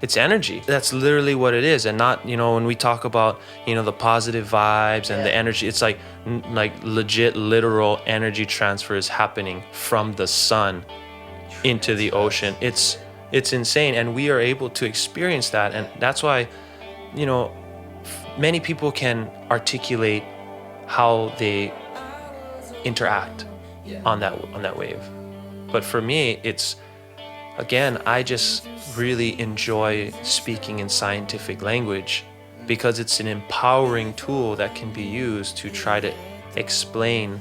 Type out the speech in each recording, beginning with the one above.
It's energy. That's literally what it is. And not, when we talk about, the positive vibes and the energy, it's like legit, literal energy transfer is happening from the sun into the ocean. It's insane. And we are able to experience that. And that's why, many people can articulate how they interact on that wave. But for me, it's, again, I just really enjoy speaking in scientific language because it's an empowering tool that can be used to try to explain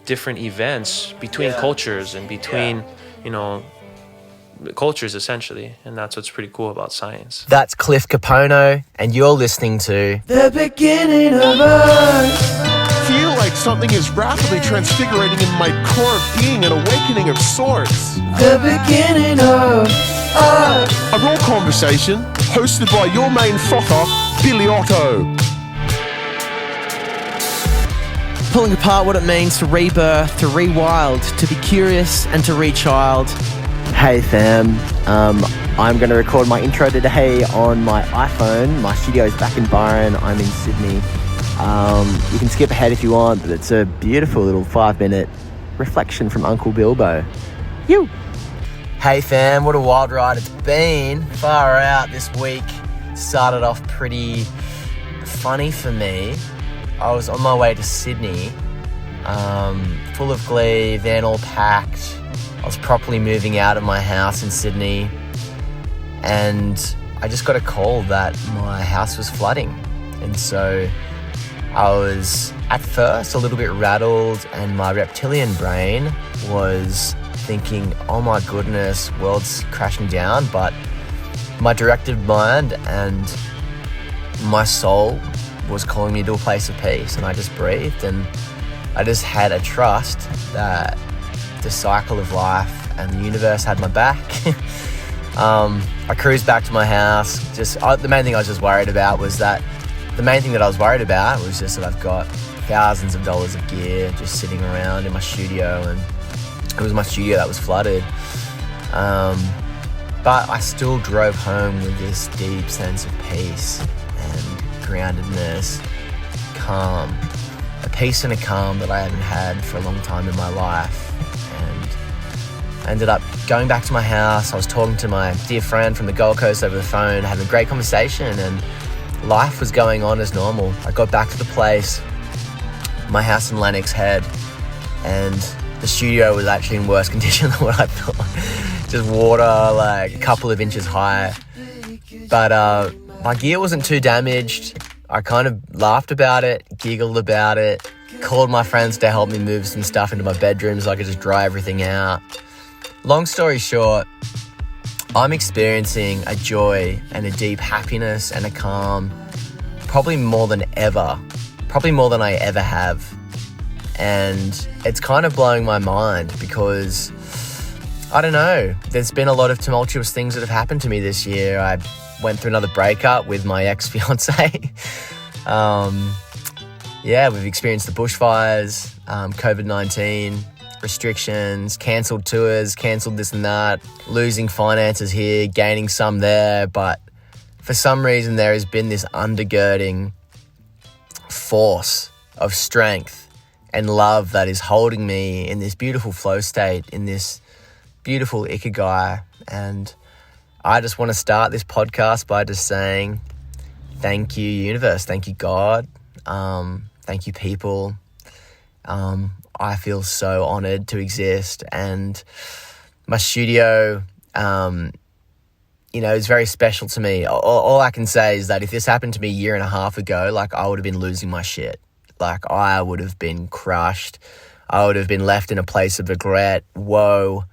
different events between cultures and between, cultures essentially. And that's what's pretty cool about science. That's Cliff Kapono, and you're listening to The Beginning of Earth. Feel like something is rapidly transfigurating in my core of being, an awakening of sorts. The beginning of Earth. A raw conversation hosted by your main frother, Billy Otto. Pulling apart what it means to rebirth, to rewild, to be curious and to rechild. Hey fam, I'm going to record my intro today on my iPhone. My studio is back in Byron. I'm in Sydney. You can skip ahead if you want, but it's a beautiful little 5-minute reflection from Uncle Bilbo. You. Hey fam, what a wild ride it's been. Far out this week. Started off pretty funny for me. I was on my way to Sydney, full of glee, van all packed. I was properly moving out of my house in Sydney, and I just got a call that my house was flooding. And so I was at first a little bit rattled, and my reptilian brain was thinking, oh my goodness, world's crashing down. But my directive mind and my soul was calling me to a place of peace, and I just breathed, and I just had a trust that the cycle of life and the universe had my back. I cruised back to my house. The main thing I was just worried about was that I've got thousands of dollars of gear just sitting around in my studio, and it was my studio that was flooded. But I still drove home with this deep sense of peace and groundedness, calm, a peace and a calm that I haven't had for a long time in my life. And I ended up going back to my house. I was talking to my dear friend from the Gold Coast over the phone, having a great conversation, and life was going on as normal. I got back to the place, my house in Lennox Head, and the studio was actually in worse condition than what I thought. Just water, like a couple of inches high. But my gear wasn't too damaged. I kind of laughed about it, giggled about it, called my friends to help me move some stuff into my bedroom so I could just dry everything out. Long story short, I'm experiencing a joy and a deep happiness and a calm, probably more than I ever have. And it's kind of blowing my mind because, I don't know, there's been a lot of tumultuous things that have happened to me this year. I went through another breakup with my ex-fiance. We've experienced the bushfires, COVID-19, restrictions, cancelled tours, cancelled this and that, losing finances here, gaining some there. But for some reason, there has been this undergirding force of strength and love that is holding me in this beautiful flow state, in this beautiful ikigai. And I just want to start this podcast by just saying thank you, universe. Thank you, God. Thank you, people. I feel so honored to exist. And my studio, is very special to me. All I can say is that if this happened to me a year and a half ago, I would have been losing my shit. I would have been crushed. I would have been left in a place of regret. Woe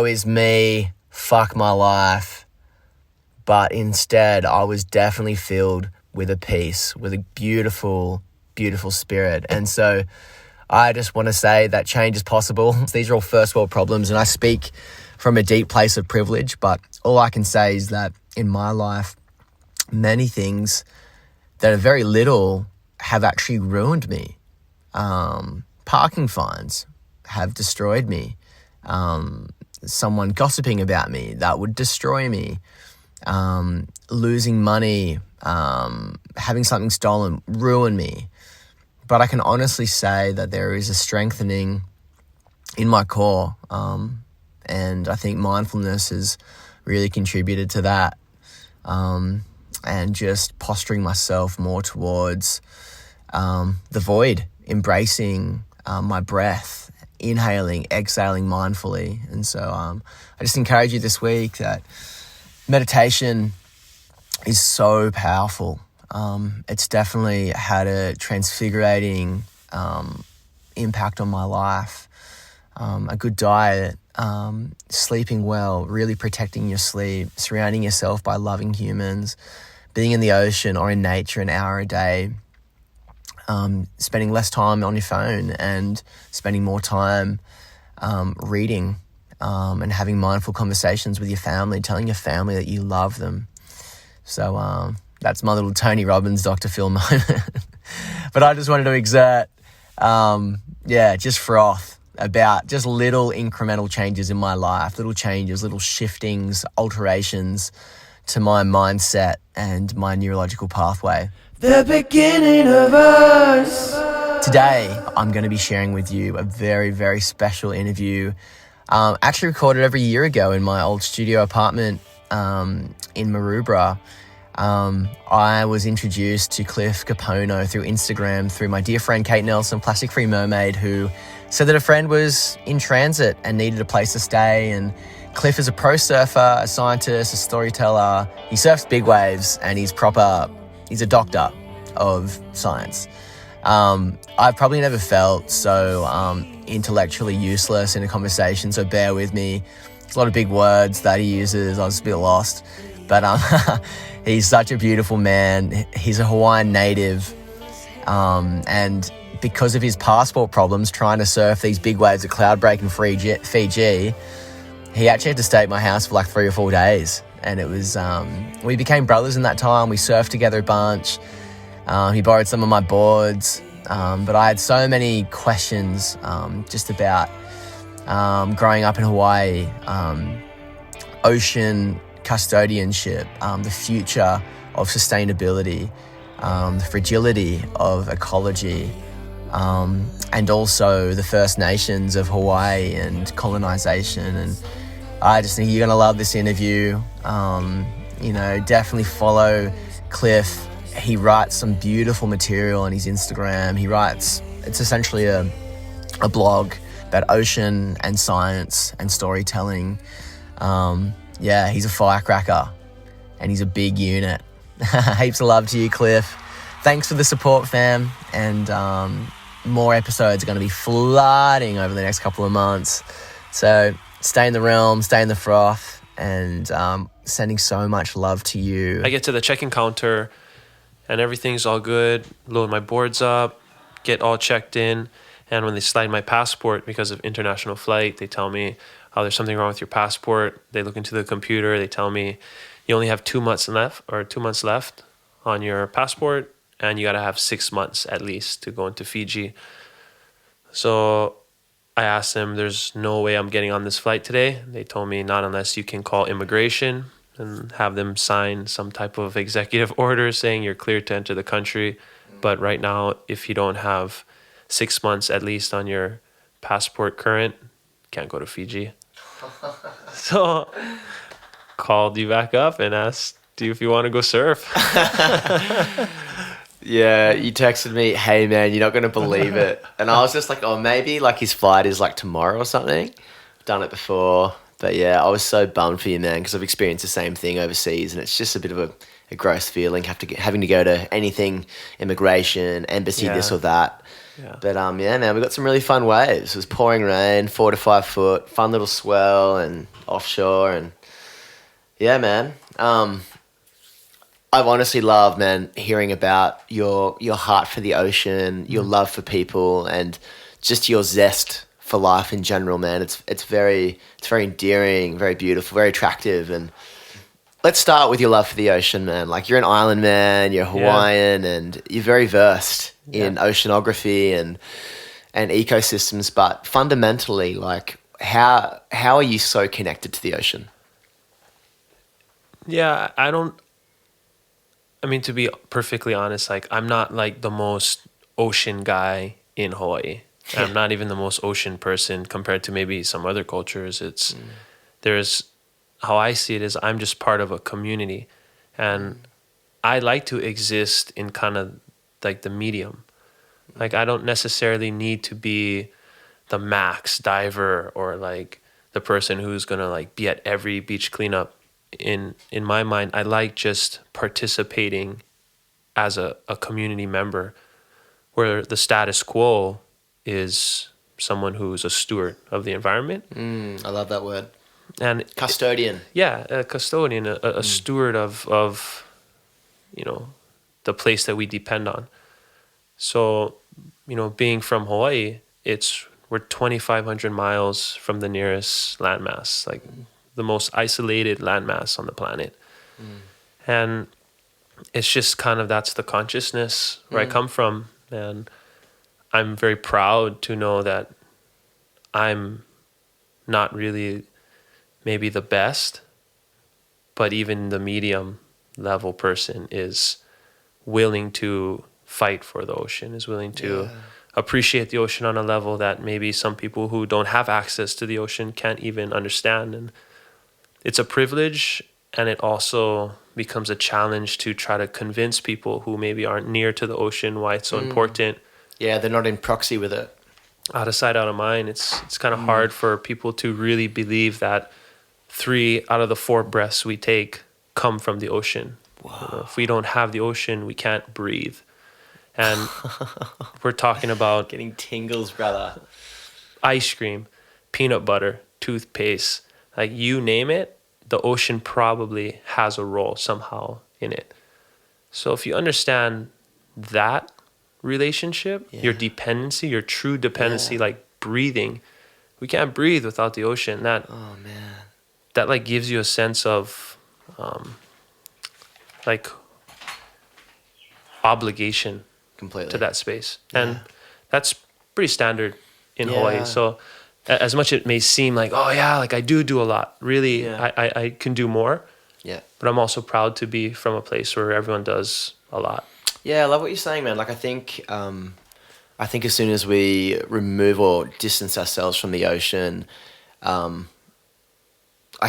is me. Fuck my life. But instead, I was definitely filled with a peace, with a beautiful, beautiful spirit. And so I just want to say that change is possible. These are all first world problems, and I speak from a deep place of privilege, but all I can say is that in my life, many things that are very little have actually ruined me. Parking fines have destroyed me. Someone gossiping about me, that would destroy me. losing money, having something stolen ruin me. But I can honestly say that there is a strengthening in my core. And I think mindfulness has really contributed to that. And just posturing myself more towards the void, embracing my breath, inhaling, exhaling mindfully. And so I just encourage you this week that meditation is so powerful. It's definitely had a transfigurating impact on my life. A good diet, sleeping well, really protecting your sleep, surrounding yourself by loving humans, being in the ocean or in nature an hour a day, spending less time on your phone and spending more time reading and having mindful conversations with your family, telling your family that you love them. So that's my little Tony Robbins, Dr. Phil moment. But I just wanted to exert, just froth about just little incremental changes in my life, little changes, little shiftings, alterations to my mindset and my neurological pathway. The beginning of us. Today, I'm going to be sharing with you a very, very special interview, actually recorded over a year ago in my old studio apartment in Maroubra. I was introduced to Cliff Kapono through Instagram, through my dear friend Kate Nelson, Plastic Free Mermaid, who said that a friend was in transit and needed a place to stay. And Cliff is a pro surfer, a scientist, a storyteller. He surfs big waves and he's a doctor of science. I've probably never felt so intellectually useless in a conversation, so bear with me. There's a lot of big words that he uses. I was a bit lost. But he's such a beautiful man. He's a Hawaiian native. And because of his passport problems trying to surf these big waves at Cloudbreak in Fiji, he actually had to stay at my house for like 3 or 4 days. And it was, we became brothers in that time. We surfed together a bunch. He borrowed some of my boards. But I had so many questions just about growing up in Hawaii, ocean custodianship, the future of sustainability, the fragility of ecology, and also the First Nations of Hawaii and colonization. And I just think you're going to love this interview. Definitely follow Cliff. He writes some beautiful material on his Instagram. It's essentially a blog about ocean and science and storytelling. He's a firecracker and he's a big unit. Heaps of love to you, Cliff. Thanks for the support, fam. And more episodes are going to be flooding over the next couple of months. So stay in the realm, stay in the froth, and sending so much love to you. I get to the check-in counter and everything's all good. Load my boards up, get all checked in. And when they slide my passport because of international flight, they tell me, oh, there's something wrong with your passport. They look into the computer. They tell me you only have 2 months left on your passport, and you got to have 6 months at least to go into Fiji. So I asked them, there's no way I'm getting on this flight today. They told me not unless you can call immigration and have them sign some type of executive order saying you're cleared to enter the country. But right now, if you don't have 6 months at least on your passport current, can't go to Fiji. So called you back up and asked you if you want to go surf. Yeah, you texted me, hey man, you're not going to believe it. And I was just like, oh, maybe like his flight is like tomorrow or something. Done it before. But yeah, I was so bummed for you, man, because I've experienced the same thing overseas, and it's just a bit of a gross feeling having to go to anything, immigration, embassy, this or that. Yeah. But man, we got some really fun waves. It was pouring rain, 4 to 5 foot, fun little swell and offshore, and yeah, man. I've honestly loved, man, hearing about your heart for the ocean, your love for people, and just your zest for life in general, man. It's very endearing, very beautiful, very attractive. And let's start with your love for the ocean, man. Like, you're an island man, you're Hawaiian, and you're very versed in oceanography and ecosystems. But fundamentally, like, how are you so connected to the ocean? Yeah, I don't. I mean, to be perfectly honest, like I'm not like the most ocean guy in Hawaii. I'm not even the most ocean person compared to maybe some other cultures. There's how I see it is I'm just part of a community, and I like to exist in kind of like the medium. Like I don't necessarily need to be the max diver or like the person who's gonna like be at every beach cleanup. In my mind, I like just participating as a community member, where the status quo is someone who's a steward of the environment. I love that word. And Custodian. yeah, a custodian, a steward of you know, the place that we depend on. So, you know, being from Hawaii, we're 2,500 miles from the nearest landmass, like the most isolated landmass on the planet. And it's just kind of, that's the consciousness where I come from. And I'm very proud to know that I'm not really maybe the best, but even the medium level person is willing to fight for the ocean, is willing to appreciate the ocean on a level that maybe some people who don't have access to the ocean can't even understand. And it's a privilege, and it also becomes a challenge to try to convince people who maybe aren't near to the ocean why it's so important. Yeah, they're not in proxy with it. Out of sight, out of mind. It's kind of hard for people to really believe that 3 out of the 4 breaths we take come from the ocean. You know, if we don't have the ocean, we can't breathe. And we're talking about Getting tingles, brother. ice cream, peanut butter, toothpaste, like you name it, the ocean probably has a role somehow in it. So if you understand that relationship, your dependency, your true dependency, like breathing, we can't breathe without the ocean. That like gives you a sense of like obligation Completely. to that space. And that's pretty standard in Hawaii. So as much it may seem like, oh yeah, like I do a lot, really, I can do more. Yeah. But I'm also proud to be from a place where everyone does a lot. Yeah, I love what you're saying, man. Like, I think as soon as we remove or distance ourselves from the ocean, I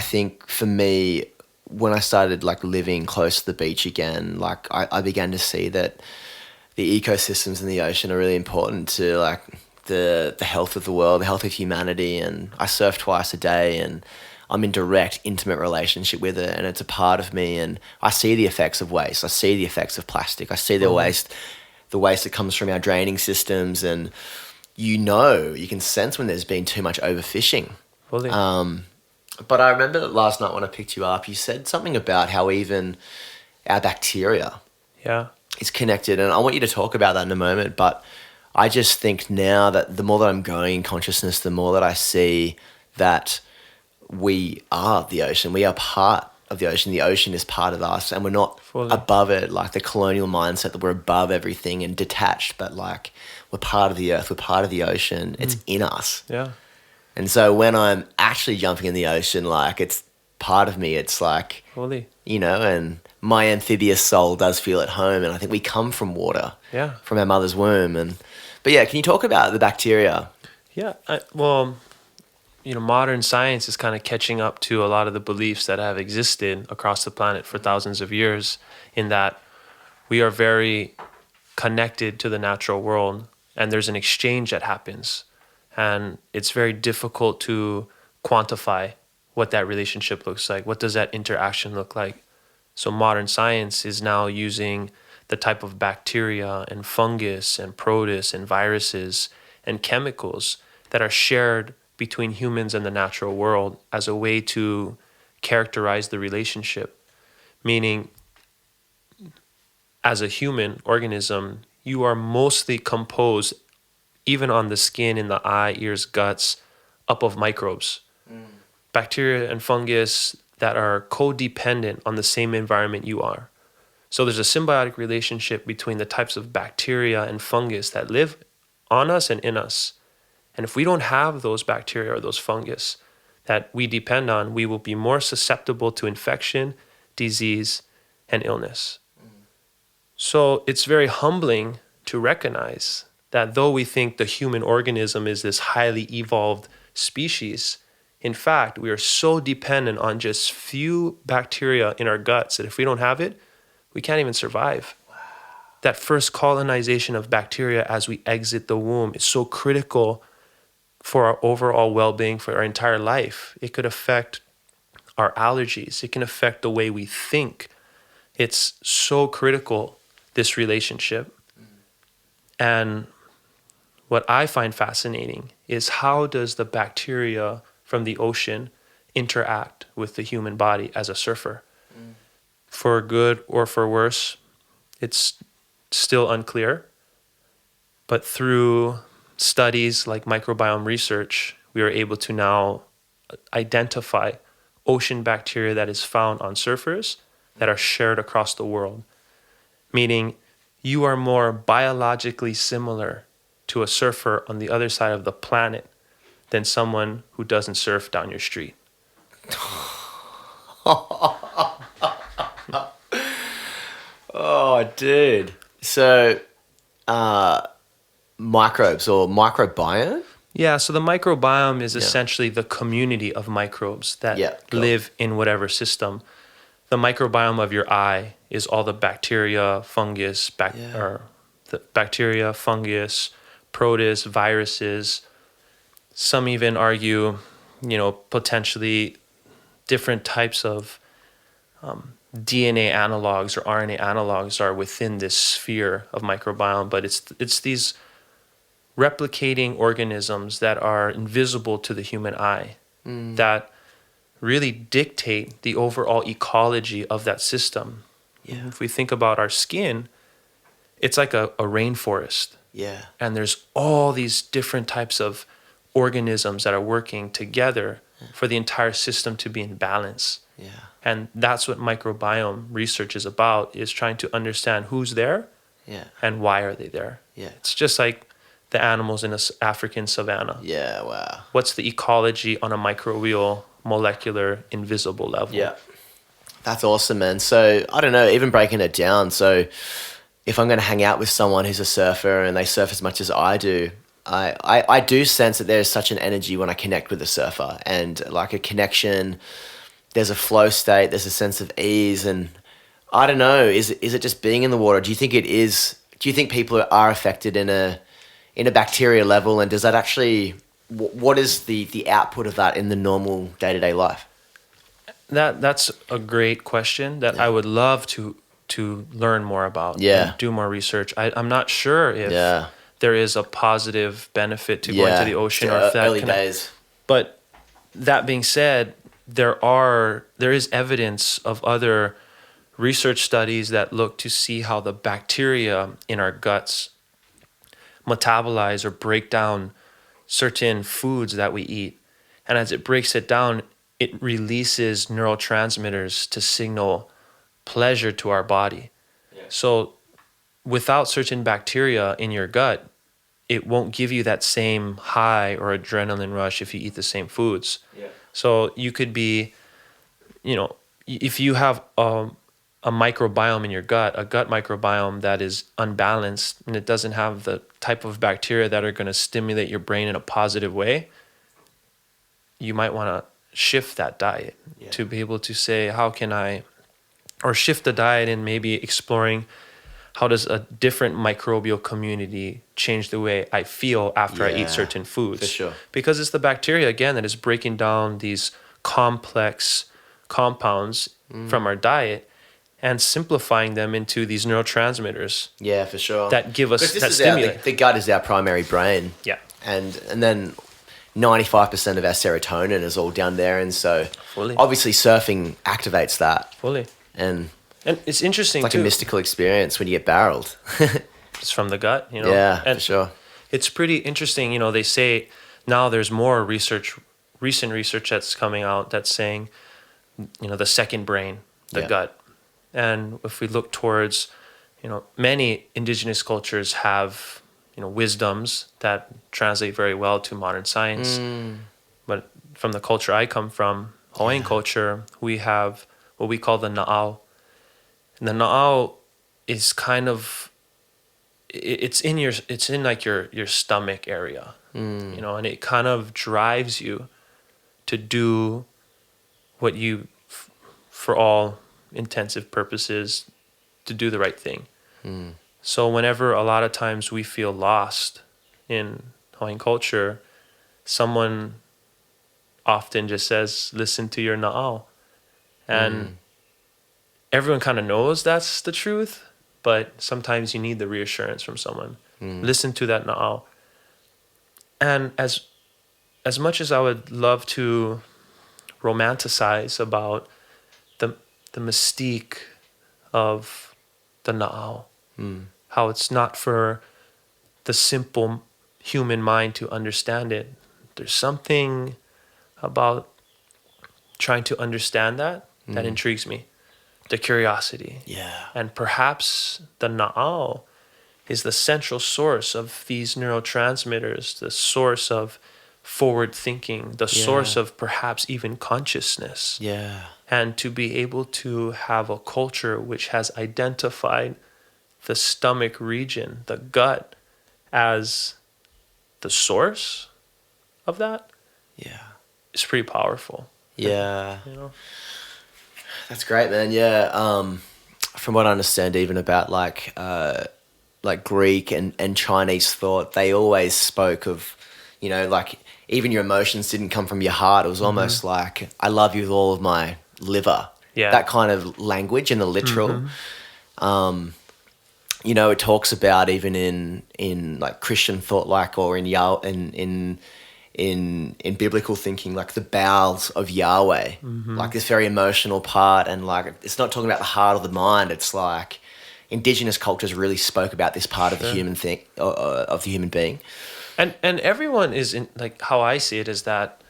think for me, when I started like living close to the beach again, like I began to see that the ecosystems in the ocean are really important to like the health of the world, the health of humanity. And I surf twice a day, and I'm in direct, intimate relationship with it, and it's a part of me. And I see the effects of waste. I see the effects of plastic. I see the waste that comes from our draining systems, and you can sense when there's been too much overfishing. Fully. But I remember that last night when I picked you up, you said something about how even our bacteria is connected, and I want you to talk about that in a moment. But I just think now that the more that I'm going in consciousness, the more that I see that we are the ocean. We are part of the ocean. The ocean is part of us, and we're not above it, like the colonial mindset that we're above everything and detached, but like we're part of the earth, we're part of the ocean. It's in us. Yeah. And so when I'm actually jumping in the ocean, like it's part of me. It's like, and my amphibious soul does feel at home. And I think we come from water, from our mother's womb. But can you talk about the bacteria? Yeah. Modern science is kind of catching up to a lot of the beliefs that have existed across the planet for thousands of years, in that we are very connected to the natural world, and there's an exchange that happens. And it's very difficult to quantify what that relationship looks like. What does that interaction look like? So modern science is now using the type of bacteria and fungus and protists and viruses and chemicals that are shared between humans and the natural world as a way to characterize the relationship. Meaning, as a human organism, you are mostly composed, even on the skin, in the eye, ears, guts, up of microbes. Bacteria and fungus that are codependent on the same environment you are. So there's a symbiotic relationship between the types of bacteria and fungus that live on us and in us. And if we don't have those bacteria or those fungus that we depend on, we will be more susceptible to infection, disease, and illness. So it's very humbling to recognize that though we think the human organism is this highly evolved species, in fact, we are so dependent on just few bacteria in our guts that if we don't have it, we can't even survive. Wow. That first colonization of bacteria as we exit the womb is so critical for our overall well-being for our entire life. It could affect our allergies. It can affect the way we think. It's so critical, this relationship. And what I find fascinating is how does the bacteria from the ocean interact with the human body as a surfer? For good or for worse, it's still unclear. But through studies like microbiome research, we are able to now identify ocean bacteria that is found on surfers that are shared across the world. Meaning you are more biologically similar to a surfer on the other side of the planet than someone who doesn't surf down your street. Oh, dude. So, microbes or microbiome? Yeah, so the microbiome is essentially the community of microbes that live in whatever system. The microbiome of your eye is all the bacteria, fungus, or the bacteria, fungus, protists, viruses. Some even argue, potentially different types of DNA analogs or RNA analogs are within this sphere of microbiome, but it's these replicating organisms that are invisible to the human eye that really dictate the overall ecology of that system. Yeah. If we think about our skin, it's like a rainforest. Yeah. And there's all these different types of organisms that are working together for the entire system to be in balance. Yeah. And that's what microbiome research is about, is trying to understand who's there and why are they there. Yeah. It's just like the animals in the African savanna. Yeah, wow. What's the ecology on a microbial, molecular, invisible level? Yeah. That's awesome, man. So, I don't know, even breaking it down. So, if I'm going to hang out with someone who's a surfer and they surf as much as I do, I do sense that there's such an energy when I connect with a surfer, and like a connection, there's a flow state, there's a sense of ease, and I don't know, is it just being in the water? Do you think people are affected in a bacteria level, and does that actually, what is the output of that in the normal day-to-day life? That's a great question that I would love to learn more about and do more research. I'm not sure if there is a positive benefit to going to the ocean, or if that early days. But that being said, there is evidence of other research studies that look to see how the bacteria in our guts metabolize or break down certain foods that we eat. And as it breaks it down, it releases neurotransmitters to signal pleasure to our body. Yeah. So without certain bacteria in your gut, it won't give you that same high or adrenaline rush if you eat the same foods. Yeah. So you could be, if you have a microbiome in your gut, a gut microbiome that is unbalanced and it doesn't have the type of bacteria that are going to stimulate your brain in a positive way, you might want to shift that diet to be able to say, how can I, or shift the diet and maybe exploring how does a different microbial community change the way I feel after I eat certain foods. For sure. Because it's the bacteria, again, that is breaking down these complex compounds from our diet and simplifying them into these neurotransmitters. Yeah, for sure. That give us that stimulate. The gut is our primary brain. Yeah. And then 95% of our serotonin is all down there, and so obviously surfing activates that. Fully. And it's interesting, it's like a mystical experience when you get barreled. It's from the gut, Yeah, and for sure. It's pretty interesting, they say now there's more recent research that's coming out that's saying, the second brain, the gut. And if we look towards, many indigenous cultures have, wisdoms that translate very well to modern science. But from the culture I come from, Hawaiian culture, we have what we call the na'au. And the na'au is kind of, it's in like your stomach area, you know, and it kind of drives you to do what you, for all intensive purposes, to do the right thing. So whenever a lot of times we feel lost in Hawaiian culture, someone often just says, listen to your na'au. And everyone kind of knows that's the truth, but sometimes you need the reassurance from someone. Listen to that na'au. And as much as I would love to romanticize about the mystique of the na'au, how it's not for the simple human mind to understand it. There's something about trying to understand that intrigues me, the curiosity. Yeah. And perhaps the na'au is the central source of these neurotransmitters, the source of forward thinking, the source of perhaps even consciousness. Yeah. And to be able to have a culture which has identified the stomach region, the gut, as the source of that is pretty powerful. Yeah. You know? That's great, man. Yeah. From what I understand, even about like Greek and Chinese thought, they always spoke of, you know, like even your emotions didn't come from your heart. It was almost like, I love you with all of my liver. Yeah. That kind of language in the literal. You know, it talks about even in like Christian thought, like, or in biblical thinking, like the bowels of Yahweh, like this very emotional part, and like it's not talking about the heart or the mind. It's like indigenous cultures really spoke about this part of the human thing, of the human being. And everyone is in, like, how I see it is that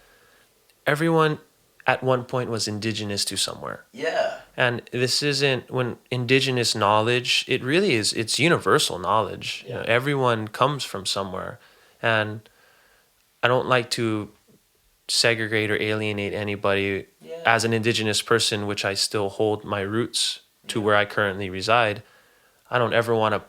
everyone at one point was indigenous to somewhere. Yeah. And this isn't, when indigenous knowledge, it really is, it's universal knowledge. You know, everyone comes from somewhere. And I don't like to segregate or alienate anybody as an indigenous person, which I still hold my roots to where I currently reside. I don't ever want to,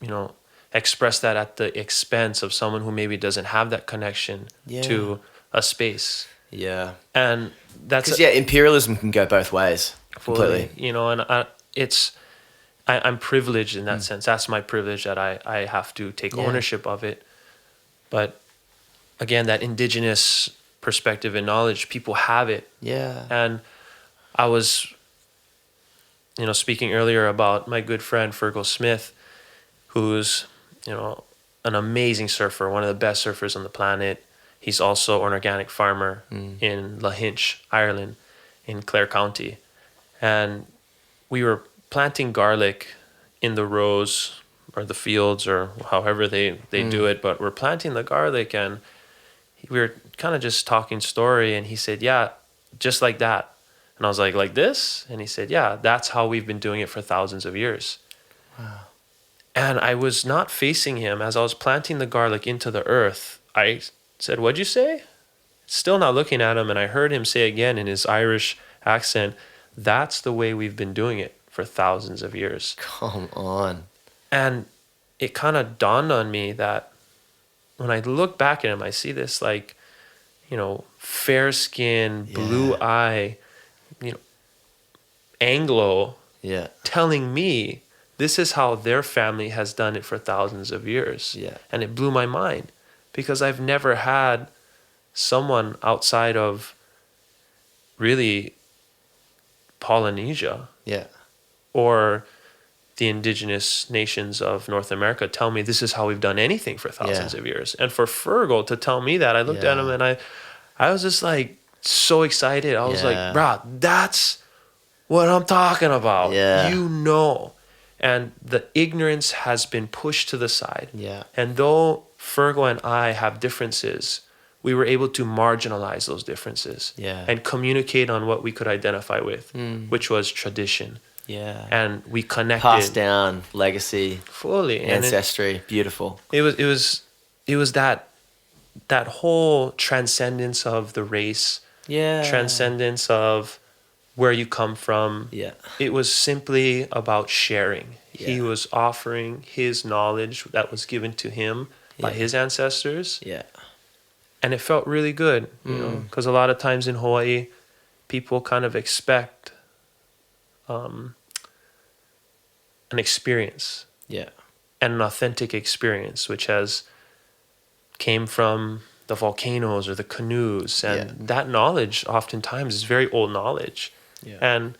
you know, express that at the expense of someone who maybe doesn't have that connection to a space. Yeah. And that's... Because, imperialism can go both ways. Completely. You know, and I'm privileged in that sense. That's my privilege, that I have to take ownership of it. But again, that indigenous perspective and knowledge, people have it. Yeah. And I was, you know, speaking earlier about my good friend Fergal Smith, who's, you know, an amazing surfer, one of the best surfers on the planet. He's also an organic farmer in Lahinch, Ireland, in Clare County. And we were planting garlic in the rows or the fields or however they do it, but we're planting the garlic, and we were kind of just talking story, and he said, yeah, just like that. And I was like this? And he said, yeah, that's how we've been doing it for thousands of years. Wow. And I was not facing him. As I was planting the garlic into the earth, I said, what'd you say? Still not looking at him, and I heard him say again in his Irish accent, that's the way we've been doing it for thousands of years. Come on. And it kind of dawned on me that when I look back at him, I see this, like, you know, fair skin, blue eye, you know, Anglo telling me this is how their family has done it for thousands of years. Yeah. And it blew my mind, because I've never had someone outside of really Polynesia or the indigenous nations of North America tell me this is how we've done anything for thousands of years. And for Fergal to tell me that, I looked at him and I was just like so excited. I was like, bro, that's what I'm talking about. Yeah. You know. And the ignorance has been pushed to the side. Yeah. And though Fergal and I have differences, we were able to marginalize those differences and communicate on what we could identify with, which was tradition. Yeah. And we connected. Passed down, legacy. Fully. Ancestry. Beautiful. It was that whole transcendence of the race. Yeah. Transcendence of where you come from. Yeah. It was simply about sharing. He Yeah. was offering his knowledge that was given to him by Yeah. his ancestors. Yeah. And it felt really good, you know, because a lot of times in Hawaii, people kind of expect an experience Yeah. and an authentic experience, which came from the volcanoes or the canoes. And that knowledge oftentimes is very old knowledge. Yeah. And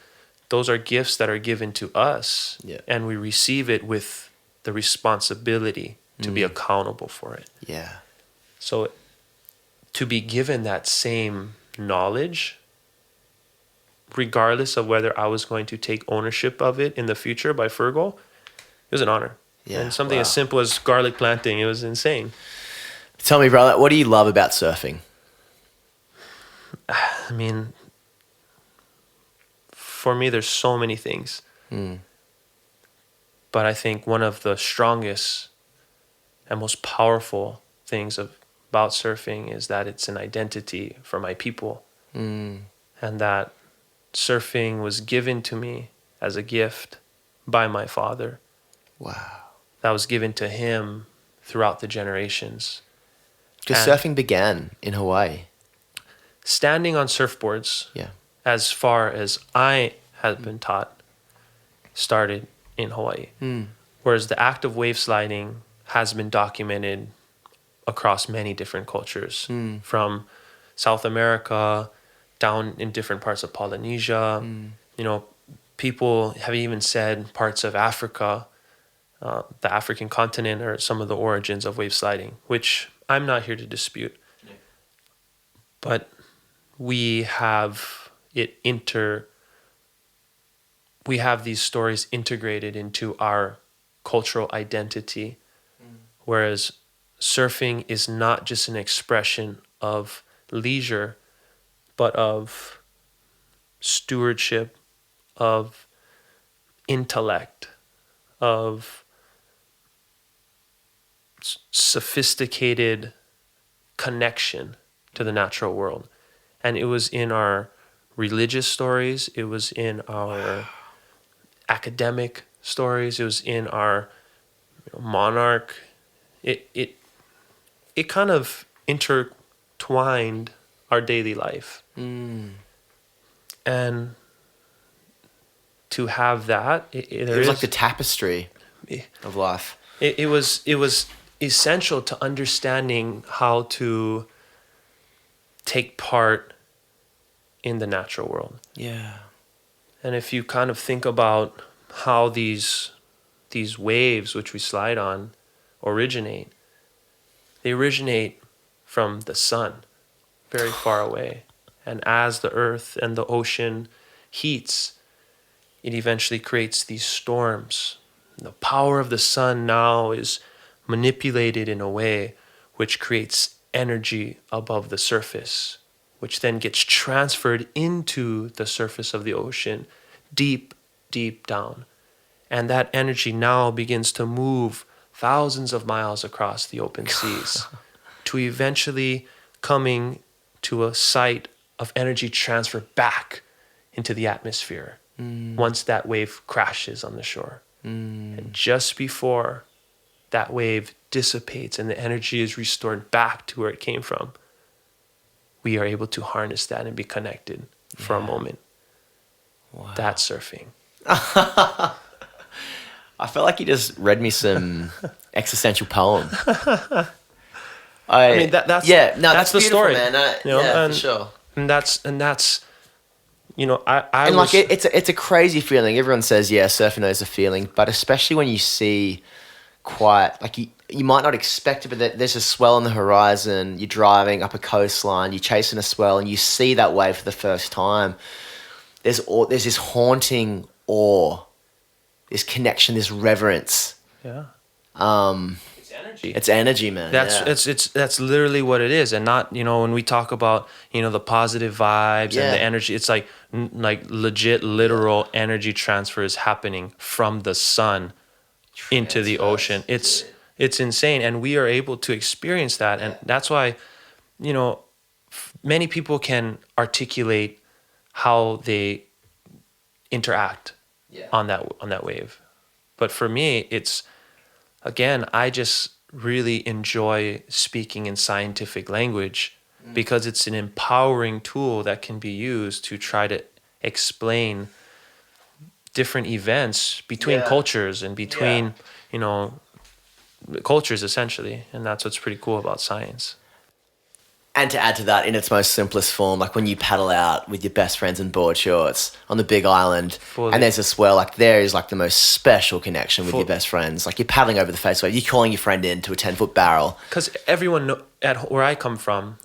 those are gifts that are given to us. Yeah. And we receive it with the responsibility to be accountable for it. Yeah. So to be given that same knowledge, regardless of whether I was going to take ownership of it in the future by Fergal, it was an honor. Yeah, And something wow. as simple as garlic planting, it was insane. Tell me, brother, what do you love about surfing? I mean, for me, there's so many things. But I think one of the strongest and most powerful things about surfing is that it's an identity for my people. And that surfing was given to me as a gift by my father. Wow. That was given to him throughout the generations. Because And- surfing began in Hawaii. Standing on surfboards, Yeah. as far as I had been taught, started in Hawaii. Whereas the act of wave sliding has been documented across many different cultures, from South America down in different parts of Polynesia. You know, people have even said parts of Africa, the African continent, are some of the origins of wave sliding, which I'm not here to dispute. But we have we have these stories integrated into our cultural identity, whereas surfing is not just an expression of leisure, but of stewardship, of intellect, of sophisticated connection to the natural world. And it was in our religious stories, it was in our academic stories, it was in our monarch. It kind of intertwined our daily life. And to have that, It was like the tapestry of life. it was essential to understanding how to take part in the natural world. Yeah. And if you kind of think about how these waves which we slide on originate, they originate from the sun, very far away. And as the earth and the ocean heats, it eventually creates these storms. The power of the sun now is manipulated in a way which creates energy above the surface, which then gets transferred into the surface of the ocean, deep, deep down. And that energy now begins to move thousands of miles across the open seas to eventually coming to a site of energy transfer back into the atmosphere once that wave crashes on the shore. And just before that wave dissipates and the energy is restored back to where it came from, we are able to harness that and be connected for a moment. Wow. That's surfing. I felt like you just read me some existential poem. I mean, that's that's the beautiful, story, man. you know, yeah, and, for sure. And that's, you know, I And was, like it's a crazy feeling. Everyone says, yeah, surfing knows a feeling, but especially when you see quite like you might not expect it, but there's a swell on the horizon. You're driving up a coastline, you're chasing a swell, and you see that wave for the first time. There's this haunting awe, this connection, this reverence. yeah. It's energy. It's energy, man. That's literally what it is. And not, you know, when we talk about, you know, the positive vibes and the energy, it's like legit literal energy transfer is happening from the sun into the ocean. It's insane, and we are able to experience that. And that's why, you know, many people can articulate how they interact Yeah. on that wave. But for me, it's, again, I just really enjoy speaking in scientific language because it's an empowering tool that can be used to try to explain different events between Yeah. cultures and between, you know, cultures essentially. And that's what's pretty cool about science. And to add to that, in its most simplest form, like when you paddle out with your best friends in board shorts on the big island, Fully. and there's a swell, like there is like the most special connection with Full- your best friends. Like you're paddling over the face wave, you're calling your friend in to a 10-foot barrel. Because everyone at where I come from,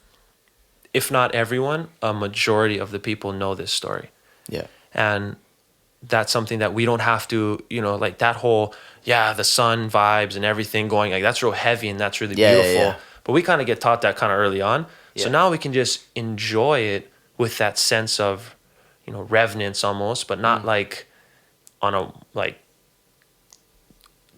if not everyone, a majority of the people know this story. Yeah. And that's something that we don't have to, you know, like that whole, the sun vibes and everything going, like that's real heavy and that's really beautiful. Yeah. But we kind of get taught that kind of early on. So Yeah. now we can just enjoy it with that sense of, you know, reverence almost, but not like on a like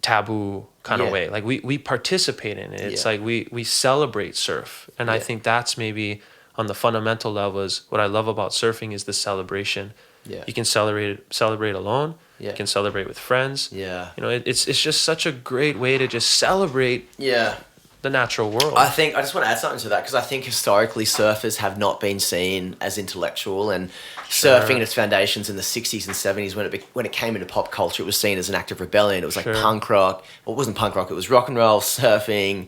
taboo kind of Yeah. way. Like we participate in it. It's Yeah. like we celebrate surf. And I think that's maybe on the fundamental level is what I love about surfing is the celebration. Yeah. You can celebrate alone. Yeah. You can celebrate with friends. Yeah. You know, it's just such a great way to just celebrate Yeah. the natural world. I think I just want to add something to that because I think historically surfers have not been seen as intellectual, and surfing in its foundations in the 60s and 70s when it came into pop culture, it was seen as an act of rebellion. It was like punk rock. Well, it wasn't punk rock. It was rock and roll surfing,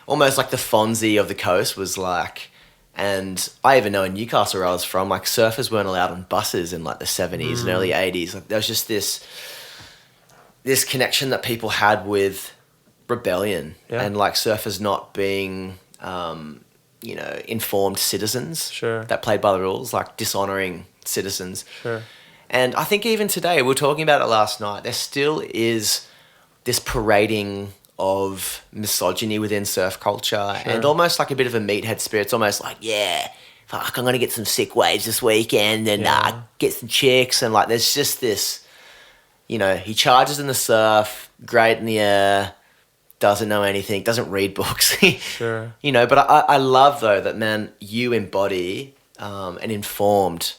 almost like the Fonzie of the coast was like. And I even know in Newcastle where I was from, like surfers weren't allowed on buses in like the 70s and early 80s. Like there was just this connection that people had with rebellion and like surfers not being, you know, informed citizens that played by the rules, like dishonoring citizens. And I think even today, we were talking about it last night, there still is this parading of misogyny within surf culture and almost like a bit of a meathead spirit. It's almost like, fuck, I'm going to get some sick waves this weekend and get some chicks. And like, there's just this, you know, he charges in the surf, great in the air, doesn't know anything, doesn't read books. You know, but I love though that, man, you embody an informed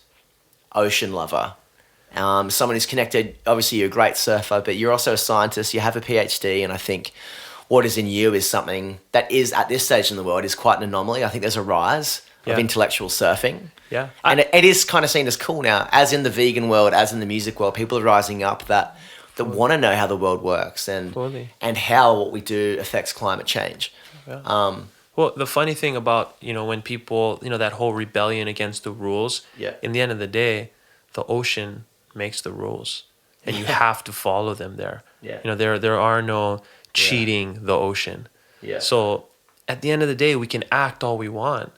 ocean lover. Someone who's connected, obviously you're a great surfer, but you're also a scientist, you have a PhD, and I think what is in you is something that is, at this stage in the world, is quite an anomaly. I think there's a rise of intellectual surfing. And it is kind of seen as cool now, as in the vegan world, as in the music world, people are rising up that want to know how the world works and how what we do affects climate change. Well, the funny thing about, you know, when people, you know, that whole rebellion against the rules, in the end of the day, the ocean makes the rules and you have to follow them there. You know, there are no cheating the ocean. So at the end of the day, we can act all we want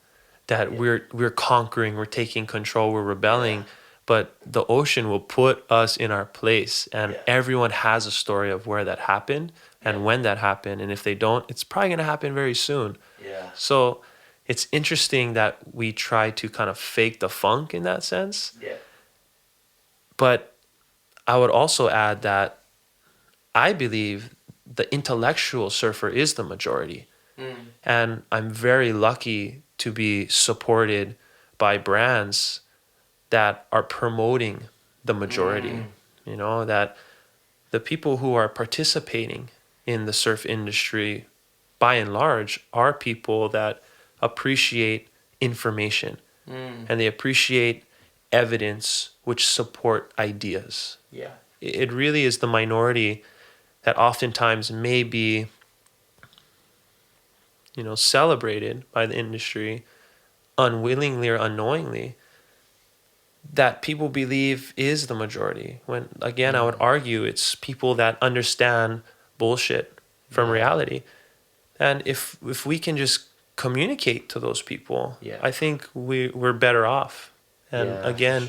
that we're conquering, we're taking control, we're rebelling, but the ocean will put us in our place, and everyone has a story of where that happened and when that happened, and if they don't, it's probably going to happen very soon. So it's interesting that we try to kind of fake the funk in that sense. But I would also add that I believe the intellectual surfer is the majority. And I'm very lucky to be supported by brands that are promoting the majority. You know, that the people who are participating in the surf industry, by and large, are people that appreciate information and they appreciate evidence which support ideas. It really is the minority that oftentimes may be, you know, celebrated by the industry unwillingly or unknowingly, that people believe is the majority. When, again, I would argue it's people that understand bullshit from reality. And if we can just communicate to those people, I think we're better off. And again,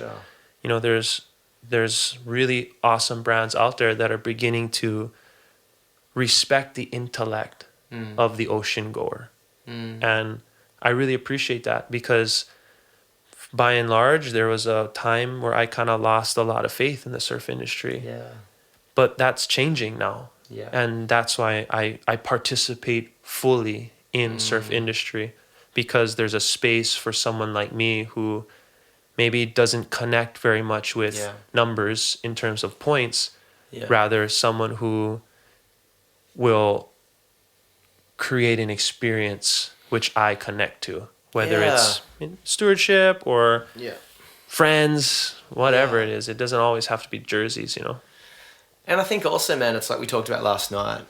you know, there's really awesome brands out there that are beginning to respect the intellect of the ocean goer. And I really appreciate that because by and large, there was a time where I kind of lost a lot of faith in the surf industry. But that's changing now. And that's why I participate fully in surf industry, because there's a space for someone like me who maybe doesn't connect very much with Yeah. numbers in terms of points. Yeah. Rather, someone who will create an experience which I connect to, whether it's in stewardship or Yeah. friends, whatever Yeah. it is. It doesn't always have to be jerseys, you know? And I think also, man, it's like we talked about last night,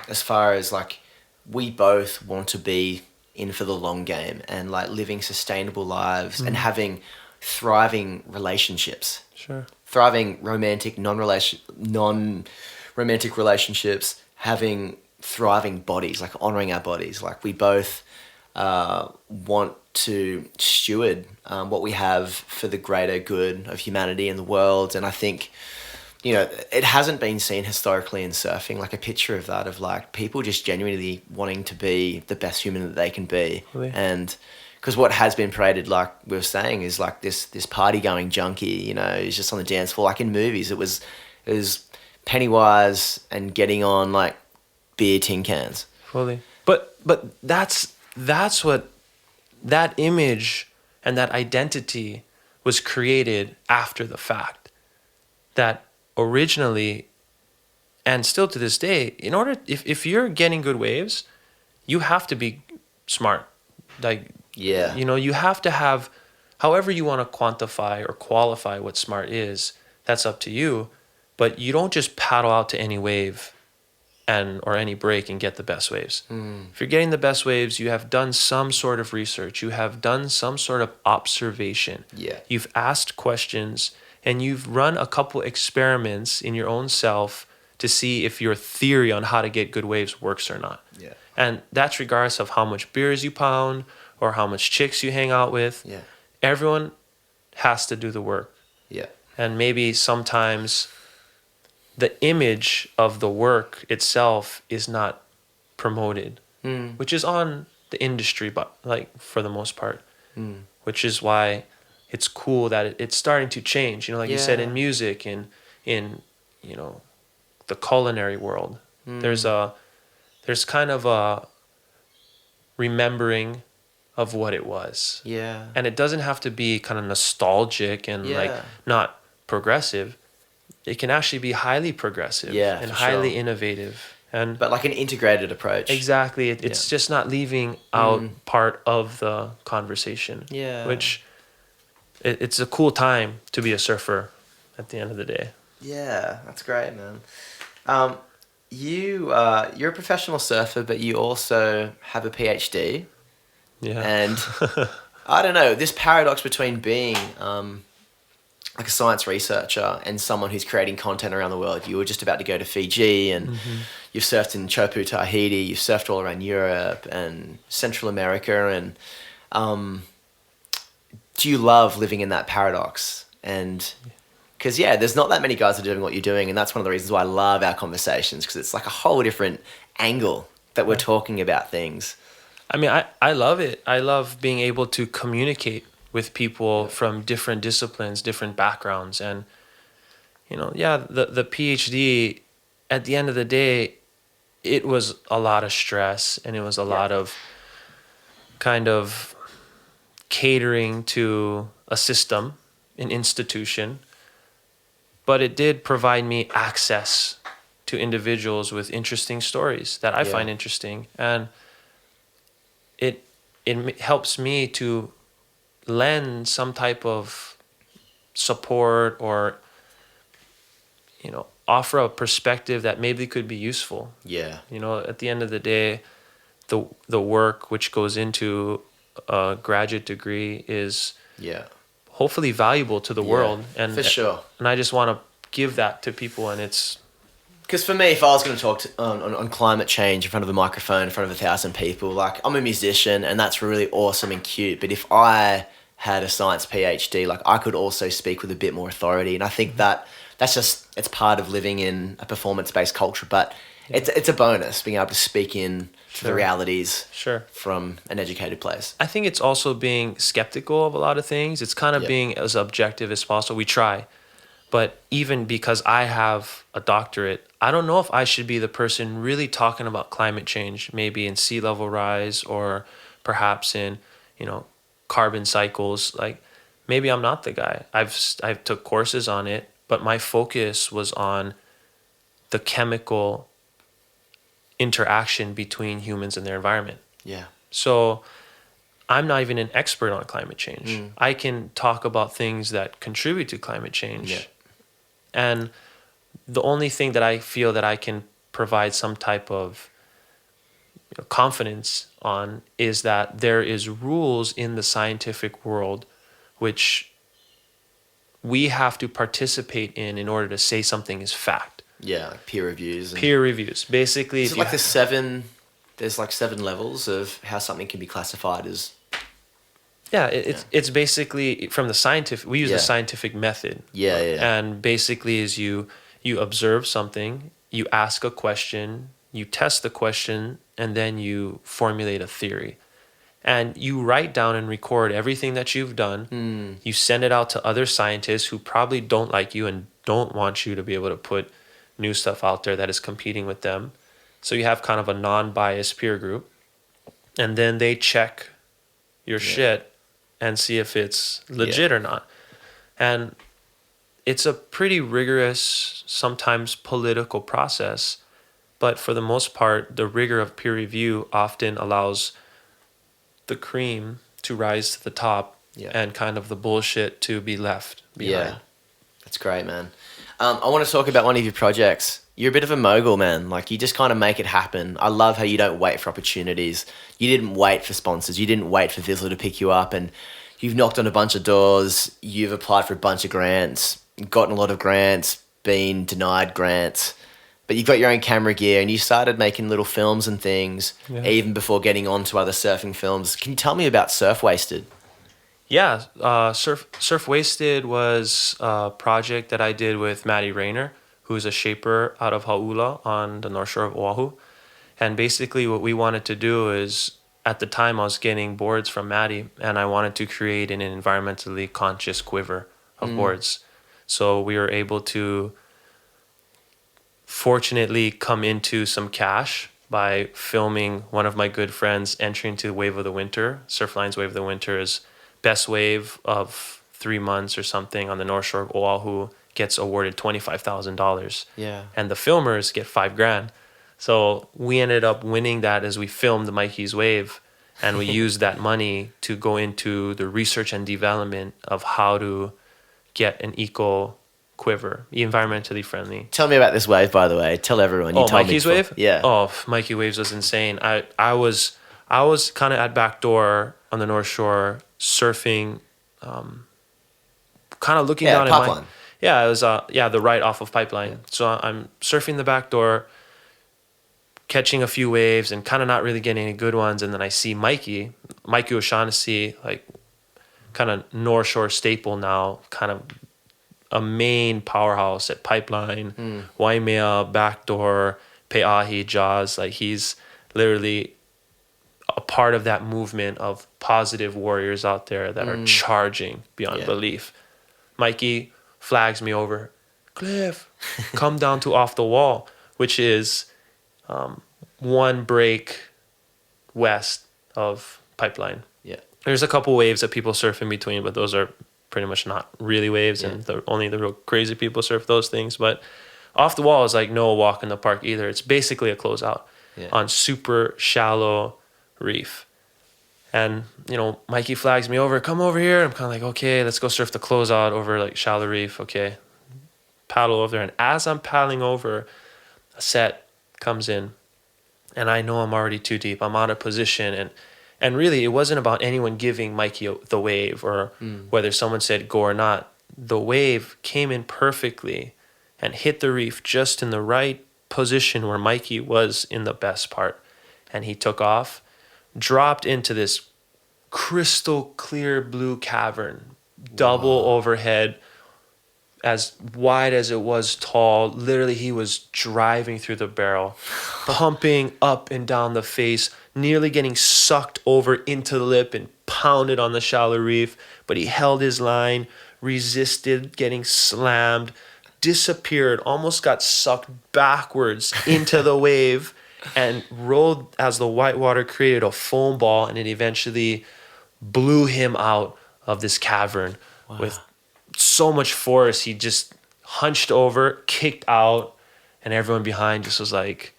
as far as like we both want to be in for the long game and like living sustainable lives and having thriving relationships. Sure. Thriving romantic, non-romantic relationships, having thriving bodies, like honoring our bodies. Like we both want to steward what we have for the greater good of humanity and the world. And I think, you know, it hasn't been seen historically in surfing, like a picture of that, of like people just genuinely wanting to be the best human that they can be. Really? And because what has been paraded, like we were saying, is like this party going junkie, you know, is just on the dance floor. Like in movies, it was Pennywise and getting on like beer tin cans. Fully. But that's what that image and that identity was created after the fact. That originally, and still to this day, in order, if you're getting good waves, you have to be smart. Like, Yeah. you know, you have to have, however you want to quantify or qualify what smart is, that's up to you. But you don't just paddle out to any wave or any break and get the best waves. If you're getting the best waves, you have done some sort of research. You have done some sort of observation. Yeah. You've asked questions and you've run a couple experiments in your own self to see if your theory on how to get good waves works or not. Yeah. And that's regardless of how much beers you pound or how much chicks you hang out with. Yeah. Everyone has to do the work. Yeah. And maybe sometimes the image of the work itself is not promoted, which is on the industry, but like for the most part, which is why it's cool that it's starting to change. You know, like you said, Yeah. in music and in, you know, the culinary world, there's kind of a remembering of what it was. Yeah. And it doesn't have to be kind of nostalgic and like Yeah. not progressive. It can actually be highly progressive and for highly sure. innovative. And But like an integrated approach. exactly, it's just not leaving out part of the conversation. Yeah. Which it's a cool time to be a surfer at the end of the day. Yeah, that's great, man. You're a professional surfer, but you also have a PhD. Yeah. And I don't know, this paradox between being like a science researcher and someone who's creating content around the world. You were just about to go to Fiji and you've surfed in Chopu, Tahiti, you've surfed all around Europe and Central America. And do you love living in that paradox? And because, yeah, there's not that many guys that are doing what you're doing. And that's one of the reasons why I love our conversations, because it's like a whole different angle that we're talking about things. I mean, I love it. I love being able to communicate with people from different disciplines, different backgrounds. And, you know, yeah, the PhD, at the end of the day, it was a lot of stress and it was a lot of kind of catering to a system, an institution. But it did provide me access to individuals with interesting stories that I find interesting. And it helps me to lend some type of support or, you know, offer a perspective that maybe could be useful. Yeah. You know, at the end of the day, the work which goes into a graduate degree is hopefully valuable to the world. And for sure. And I just want to give that to people, and it's... Because for me, if I was going to talk on climate change in front of a microphone, in front of 1,000 people, like, I'm a musician and that's really awesome and cute. But if I had a science PhD, like, I could also speak with a bit more authority. And I think that's just, it's part of living in a performance-based culture. But it's a bonus being able to speak in to the realities from an educated place. I think it's also being skeptical of a lot of things. It's kind of being as objective as possible. We try. But even because I have a doctorate, I don't know if I should be the person really talking about climate change, maybe in sea level rise or perhaps in, you know, carbon cycles. Like, maybe I'm not the guy. I've took courses on it, but my focus was on the chemical interaction between humans and their environment. Yeah. So I'm not even an expert on climate change. I can talk about things that contribute to climate change. Yeah. And the only thing that I feel that I can provide some type of confidence on is that there is rules in the scientific world which we have to participate in order to say something is fact. Yeah, like peer reviews. And Peer reviews. Basically, is it like there's like 7 levels of how something can be classified as... Yeah, it's basically from the scientific. We use the scientific method. Yeah. And basically, is you observe something, you ask a question, you test the question, and then you formulate a theory, and you write down and record everything that you've done. You send it out to other scientists who probably don't like you and don't want you to be able to put new stuff out there that is competing with them. So you have kind of a non-biased peer group, and then they check your shit and see if it's legit or not. And it's a pretty rigorous, sometimes political process, but for the most part, the rigor of peer review often allows the cream to rise to the top and kind of the bullshit to be left behind. Yeah, that's great, man. I want to talk about one of your projects. You're a bit of a mogul, man. Like, you just kind of make it happen. I love how you don't wait for opportunities. You didn't wait for sponsors. You didn't wait for Vizsla to pick you up, and you've knocked on a bunch of doors. You've applied for a bunch of grants, gotten a lot of grants, been denied grants, but you've got your own camera gear and you started making little films and things even before getting on to other surfing films. Can you tell me about Surf Wasted? Yeah, Surf Wasted was a project that I did with Maddie Rayner, who's a shaper out of Hauula on the north shore of Oahu. And basically what we wanted to do is, at the time I was getting boards from Maddie, and I wanted to create an environmentally conscious quiver of boards. So we were able to fortunately come into some cash by filming one of my good friends entry into Wave of the Winter. Surfline's Wave of the Winter is best wave of 3 months or something on the north shore of Oahu, gets awarded $25,000. Yeah. And the filmers get $5,000. So we ended up winning that as we filmed Mikey's Wave, and we used that money to go into the research and development of how to get an eco quiver, environmentally friendly. Tell me about this wave, by the way. Tell everyone. You told Mikey's me Wave? Yeah. Oh, Mikey Waves was insane. I was kind of at backdoor on the North Shore surfing, kind of looking down Pipeline. at my... Yeah, it was the right off of Pipeline. Yeah. So I'm surfing the back door, catching a few waves and kind of not really getting any good ones. And then I see Mikey O'Shaughnessy, like kind of North Shore staple now, kind of a main powerhouse at Pipeline, Waimea, Backdoor, Pe'ahi, Jaws. Like, he's literally a part of that movement of positive warriors out there that are charging beyond belief. Mikey flags me over, Cliff, come down to Off the Wall, which is one break west of Pipeline. Yeah. There's a couple waves that people surf in between, but those are pretty much not really waves, and only the real crazy people surf those things. But Off the Wall is like no walk in the park either. It's basically a closeout on super shallow reef. And, Mikey flags me over, come over here. I'm kind of like, okay, let's go surf the closeout over like shallow reef. Okay. Paddle over there. And as I'm paddling over, a set comes in and I know I'm already too deep. I'm out of position. And really, it wasn't about anyone giving Mikey the wave or whether someone said go or not. The wave came in perfectly and hit the reef just in the right position where Mikey was in the best part. And he took off, dropped into this crystal clear blue cavern, double overhead, as wide as it was tall. Literally, he was driving through the barrel, pumping up and down the face, nearly getting sucked over into the lip and pounded on the shallow reef. But he held his line, resisted getting slammed, disappeared, almost got sucked backwards into the wave, and rolled as the white water created a foam ball, and it eventually blew him out of this cavern with so much force. He just hunched over, kicked out, and everyone behind just was like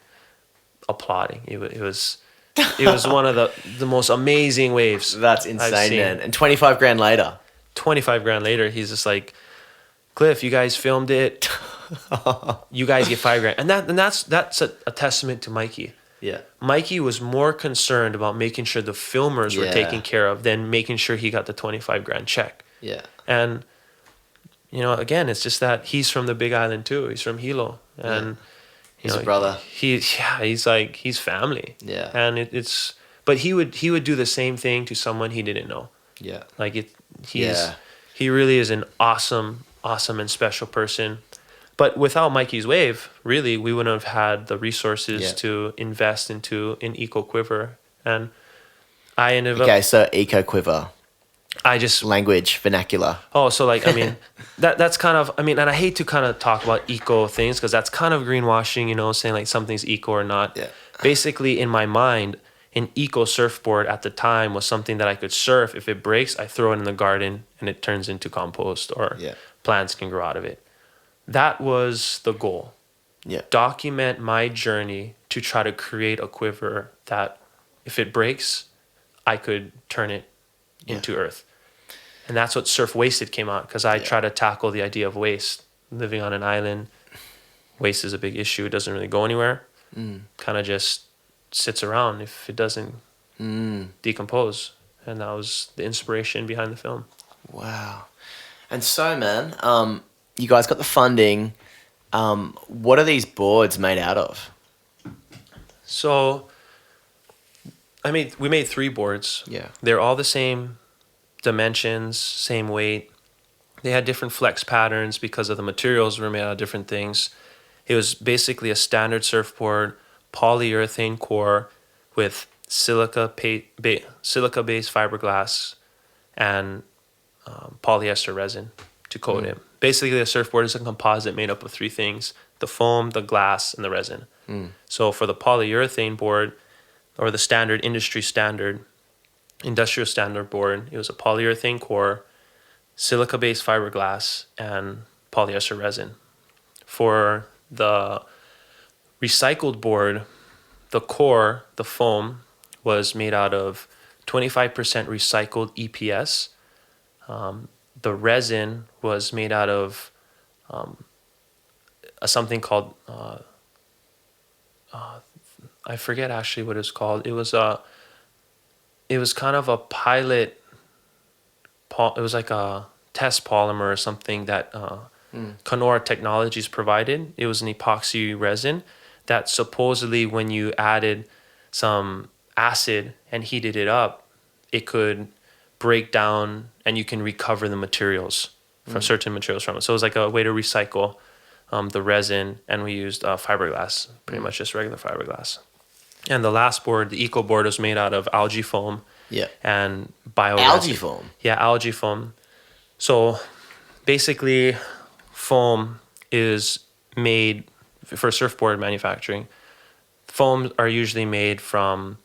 applauding. It was one of the most amazing waves. That's I've insane, seen. man. And 25 grand later. 25 grand later, he's just like, Cliff, you guys filmed it. You guys get 5 grand. And that's a testament to Mikey. Yeah. Mikey was more concerned about making sure the filmers were taken care of than making sure he got the 25 grand check. Yeah. And, again, it's just that he's from the Big Island too. He's from Hilo. And, He's a brother. He's family. Yeah. And but he would do the same thing to someone he didn't know. Yeah. Like he really is an awesome and special person. But without Mikey's wave, really, we wouldn't have had the resources to invest into an eco quiver. And I ended up. Okay, so eco quiver. I just Language, vernacular. Oh, so like, I mean, that's kind of, I mean, and I hate to kind of talk about eco things because that's kind of greenwashing, saying like something's eco or not. Yeah. Basically, in my mind, an eco surfboard at the time was something that I could surf. If it breaks, I throw it in the garden and it turns into compost or plants can grow out of it. That was the goal. Yeah. Document my journey to try to create a quiver that if it breaks, I could turn it into earth. And that's what Surf Wasted came out because I try to tackle the idea of waste. Living on an island, waste is a big issue. It doesn't really go anywhere. Kind of just sits around if it doesn't decompose. And that was the inspiration behind the film. Wow. And so, man, you guys got the funding. What are these boards made out of? So, we made 3 boards. Yeah. They're all the same dimensions, same weight. They had different flex patterns because of the materials were made out of different things. It was basically a standard surfboard, polyurethane core with silica-based fiberglass and polyester resin to coat it. Basically, a surfboard is a composite made up of 3 things: the foam, the glass, and the resin. So for the polyurethane board, or the industrial standard board, it was a polyurethane core, silica-based fiberglass, and polyester resin. For the recycled board, the core, the foam, was made out of 25% recycled EPS. The resin was made out of something called, I forget actually what it's called. It was kind of a pilot, it was like a test polymer or something that Kenora Technologies provided. It was an epoxy resin that supposedly when you added some acid and heated it up, it could break down and you can recover the materials from certain materials from it. So it was like a way to recycle the resin, and we used fiberglass, pretty much just regular fiberglass. And the last board, the Ecoboard, was made out of algae foam and bio Algae foam? Yeah, algae foam. So basically, foam is made for surfboard manufacturing. Foams are usually made from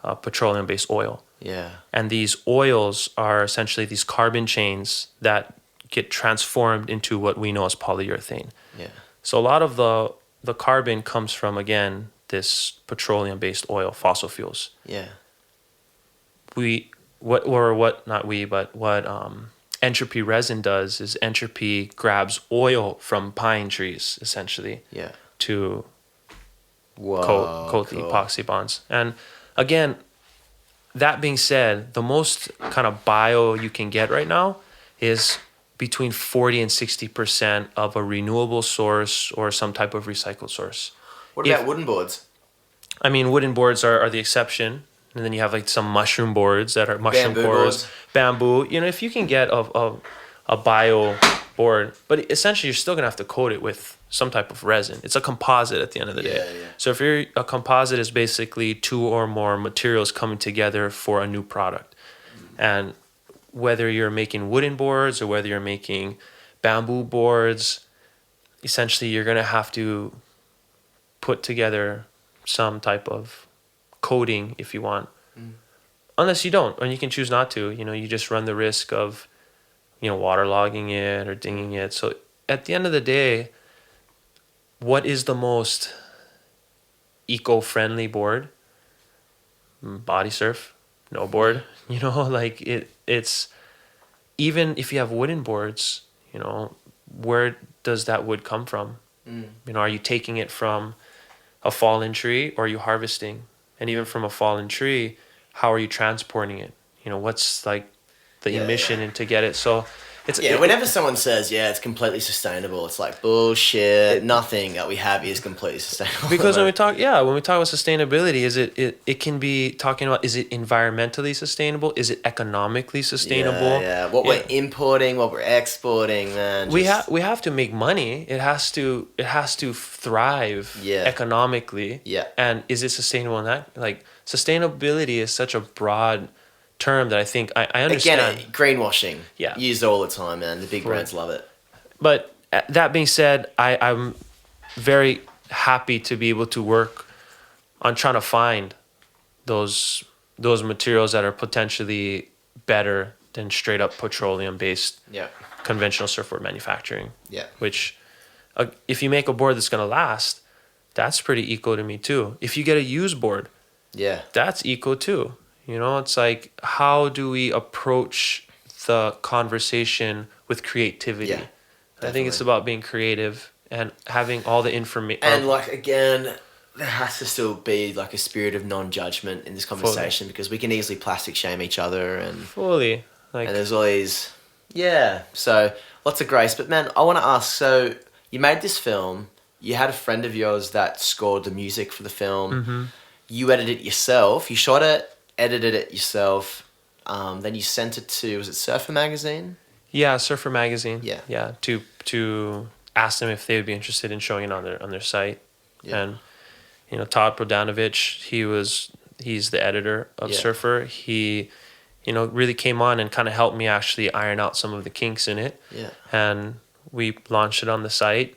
petroleum-based oil. Yeah. And these oils are essentially these carbon chains that get transformed into what we know as polyurethane. Yeah. So a lot of the carbon comes from, again, this petroleum-based oil, fossil fuels. Yeah. What entropy resin does is entropy grabs oil from pine trees, essentially, to coat the epoxy bonds. And again, that being said, the most kind of bio you can get right now is between 40 and 60% of a renewable source or some type of recycled source. What about wooden boards? I mean, wooden boards are the exception. And then you have like some mushroom boards that are mushroom Bamboo cores, boards. bamboo. If you can get a bio board, but essentially you're still gonna have to coat it with some type of resin. It's a composite at the end of the day. Yeah. So if a composite is basically 2 or more materials coming together for a new product. And whether you're making wooden boards or whether you're making bamboo boards, essentially you're gonna have to put together some type of coating if you want. Unless you don't, and you can choose not to. You just run the risk of waterlogging it or dinging it. So at the end of the day, what is the most eco-friendly board? Body surf, no board. Like it's even if you have wooden boards, where does that wood come from? Are you taking it from a fallen tree, or are you harvesting? And even from a fallen tree, how are you transporting it? What's like the emission and to get it? So it's whenever someone says, it's completely sustainable, it's like bullshit. Nothing that we have is completely sustainable. Because when we talk about sustainability, it can be talking about, is it environmentally sustainable? Is it economically sustainable? What we're importing, what we're exporting, man. We have to make money. It has to thrive economically. Yeah. And is it sustainable in that? Like, sustainability is such a broad term that I think I understand. Again, greenwashing. Yeah. Used all the time, man. The big brands love it. But that being said, I'm very happy to be able to work on trying to find those materials that are potentially better than straight up petroleum based conventional surfboard manufacturing. Yeah. Which, if you make a board that's gonna last, that's pretty eco to me too. If you get a used board, that's eco too. It's like, how do we approach the conversation with creativity? Yeah, I think it's about being creative and having all the information. And like, again, there has to still be like a spirit of non-judgment in this conversation, because we can easily plastic shame each other and fully. And there's always, so lots of grace. But man, I want to ask, so you made this film, you had a friend of yours that scored the music for the film, you edited it yourself, you shot it, edited it yourself, then you sent it to, was it Surfer Magazine? Yeah, Surfer Magazine. Yeah. Yeah, to ask them if they would be interested in showing it on their site. Yeah. And Todd Prodanovich, he's the editor of Surfer. He really came on and kind of helped me actually iron out some of the kinks in it. Yeah. And we launched it on the site.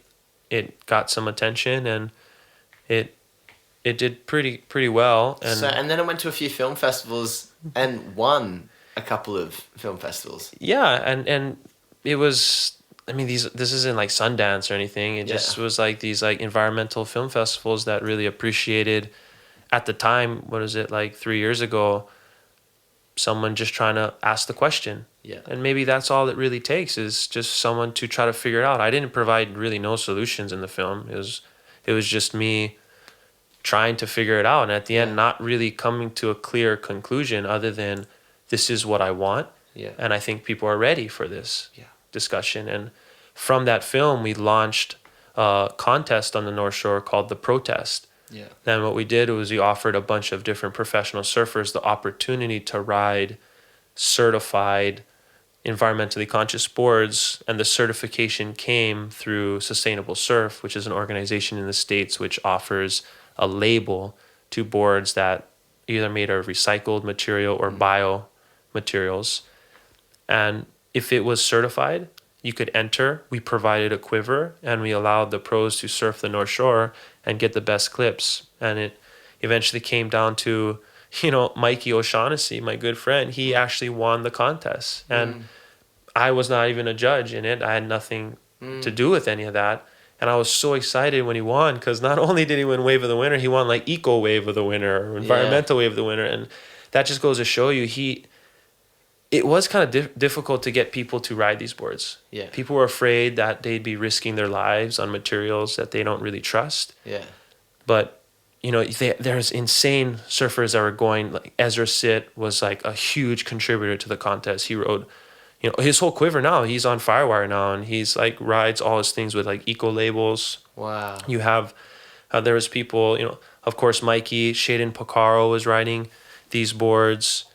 It got some attention, and it did pretty well. And then it went to a few film festivals and won a couple of film festivals. Yeah, and it was, this isn't like Sundance or anything. It just was like these like environmental film festivals that really appreciated, at the time, what is it, like 3 years ago, someone just trying to ask the question. Yeah. And maybe that's all it really takes, is just someone to try to figure it out. I didn't provide really no solutions in the film. It was just me trying to figure it out, and at the end not really coming to a clear conclusion other than, this is what I want. Yeah. And I think people are ready for this discussion. And from that film, we launched a contest on the North Shore called The Protest. Yeah. And what we did was we offered a bunch of different professional surfers the opportunity to ride certified environmentally conscious boards, and the certification came through Sustainable Surf, which is an organization in the States which offers a label to boards that either made of recycled material or bio materials. And if it was certified, you could enter. We provided a quiver, and we allowed the pros to surf the North Shore and get the best clips. And it eventually came down to, Mikey O'Shaughnessy, my good friend, he actually won the contest. And I was not even a judge in it. I had nothing to do with any of that. And I was so excited when he won, because not only did he win Wave of the Winter, he won like Eco Wave of the Winter or Environmental Wave of the Winter. And that just goes to show you, it was kind of difficult to get people to ride these boards. Yeah. People were afraid that they'd be risking their lives on materials that they don't really trust. Yeah. But, there's insane surfers that were going, like Ezra Sitt was like a huge contributor to the contest. He rode, his whole quiver now, he's on Firewire now, and he's like rides all his things with like eco labels. Wow. You have, there was people, of course, Mikey, Shaden Pocaro was riding these boards.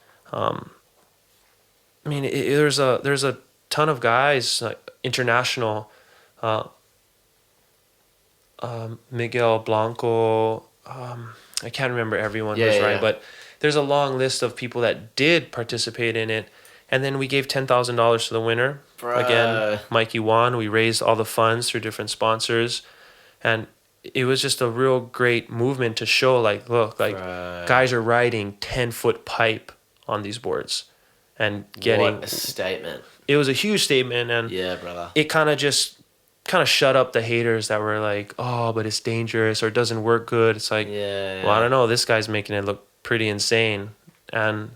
There's a ton of guys, like international, Miguel Blanco, I can't remember everyone who's riding, but there's a long list of people that did participate in it. And then we gave $10,000 to the winner. Bruh. Again, Mikey won. We raised all the funds through different sponsors. And it was just a real great movement to show, like, look, like, guys are riding 10-foot pipe on these boards. and getting. What a statement. It was a huge statement, and Yeah, brother. it kind of shut up the haters that were like, oh, but it's dangerous or it doesn't work good. It's like, well, I don't know, this guy's making it look pretty insane. And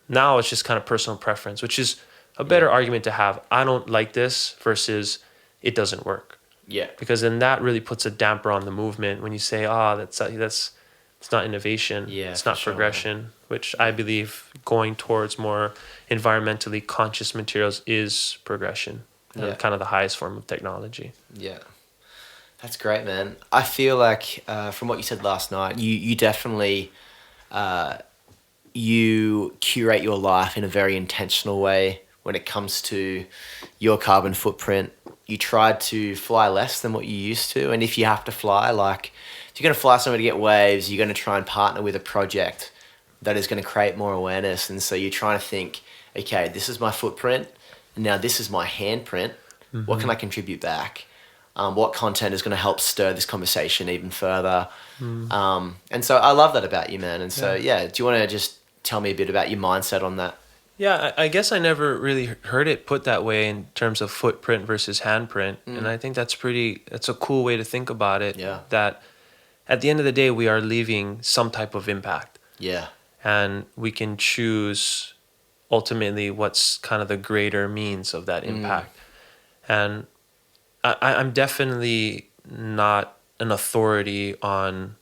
now it's just kind of personal preference, which is a better argument to have. I don't like this versus it doesn't work. Yeah. Because then that really puts a damper on the movement when you say, that's it's not innovation. Yeah, it's not for sure. progression, which I believe going towards more environmentally conscious materials is progression. Yeah. Kind of the highest form of technology. Yeah. That's great, man. I feel like from what you said last night, you definitely you curate your life in a very intentional way when it comes to your carbon footprint. You try to fly less than what you used to, and if you have to fly, like if you're going to fly somewhere to get waves, you're going to try and partner with a project that is going to create more awareness. And so you're trying to think, okay, this is my footprint, and now this is my handprint. Mm-hmm. What can I contribute back? What content is going to help stir this conversation even further? Mm. And so I love that about you, man. And so, do you want to just tell me a bit about your mindset on that? Yeah, I guess I never really heard it put that way in terms of footprint versus handprint. And I think that's a cool way to think about it. Yeah. That at the end of the day, we are leaving some type of impact. Yeah. And we can choose ultimately what's kind of the greater means of that impact. And I'm definitely not an authority on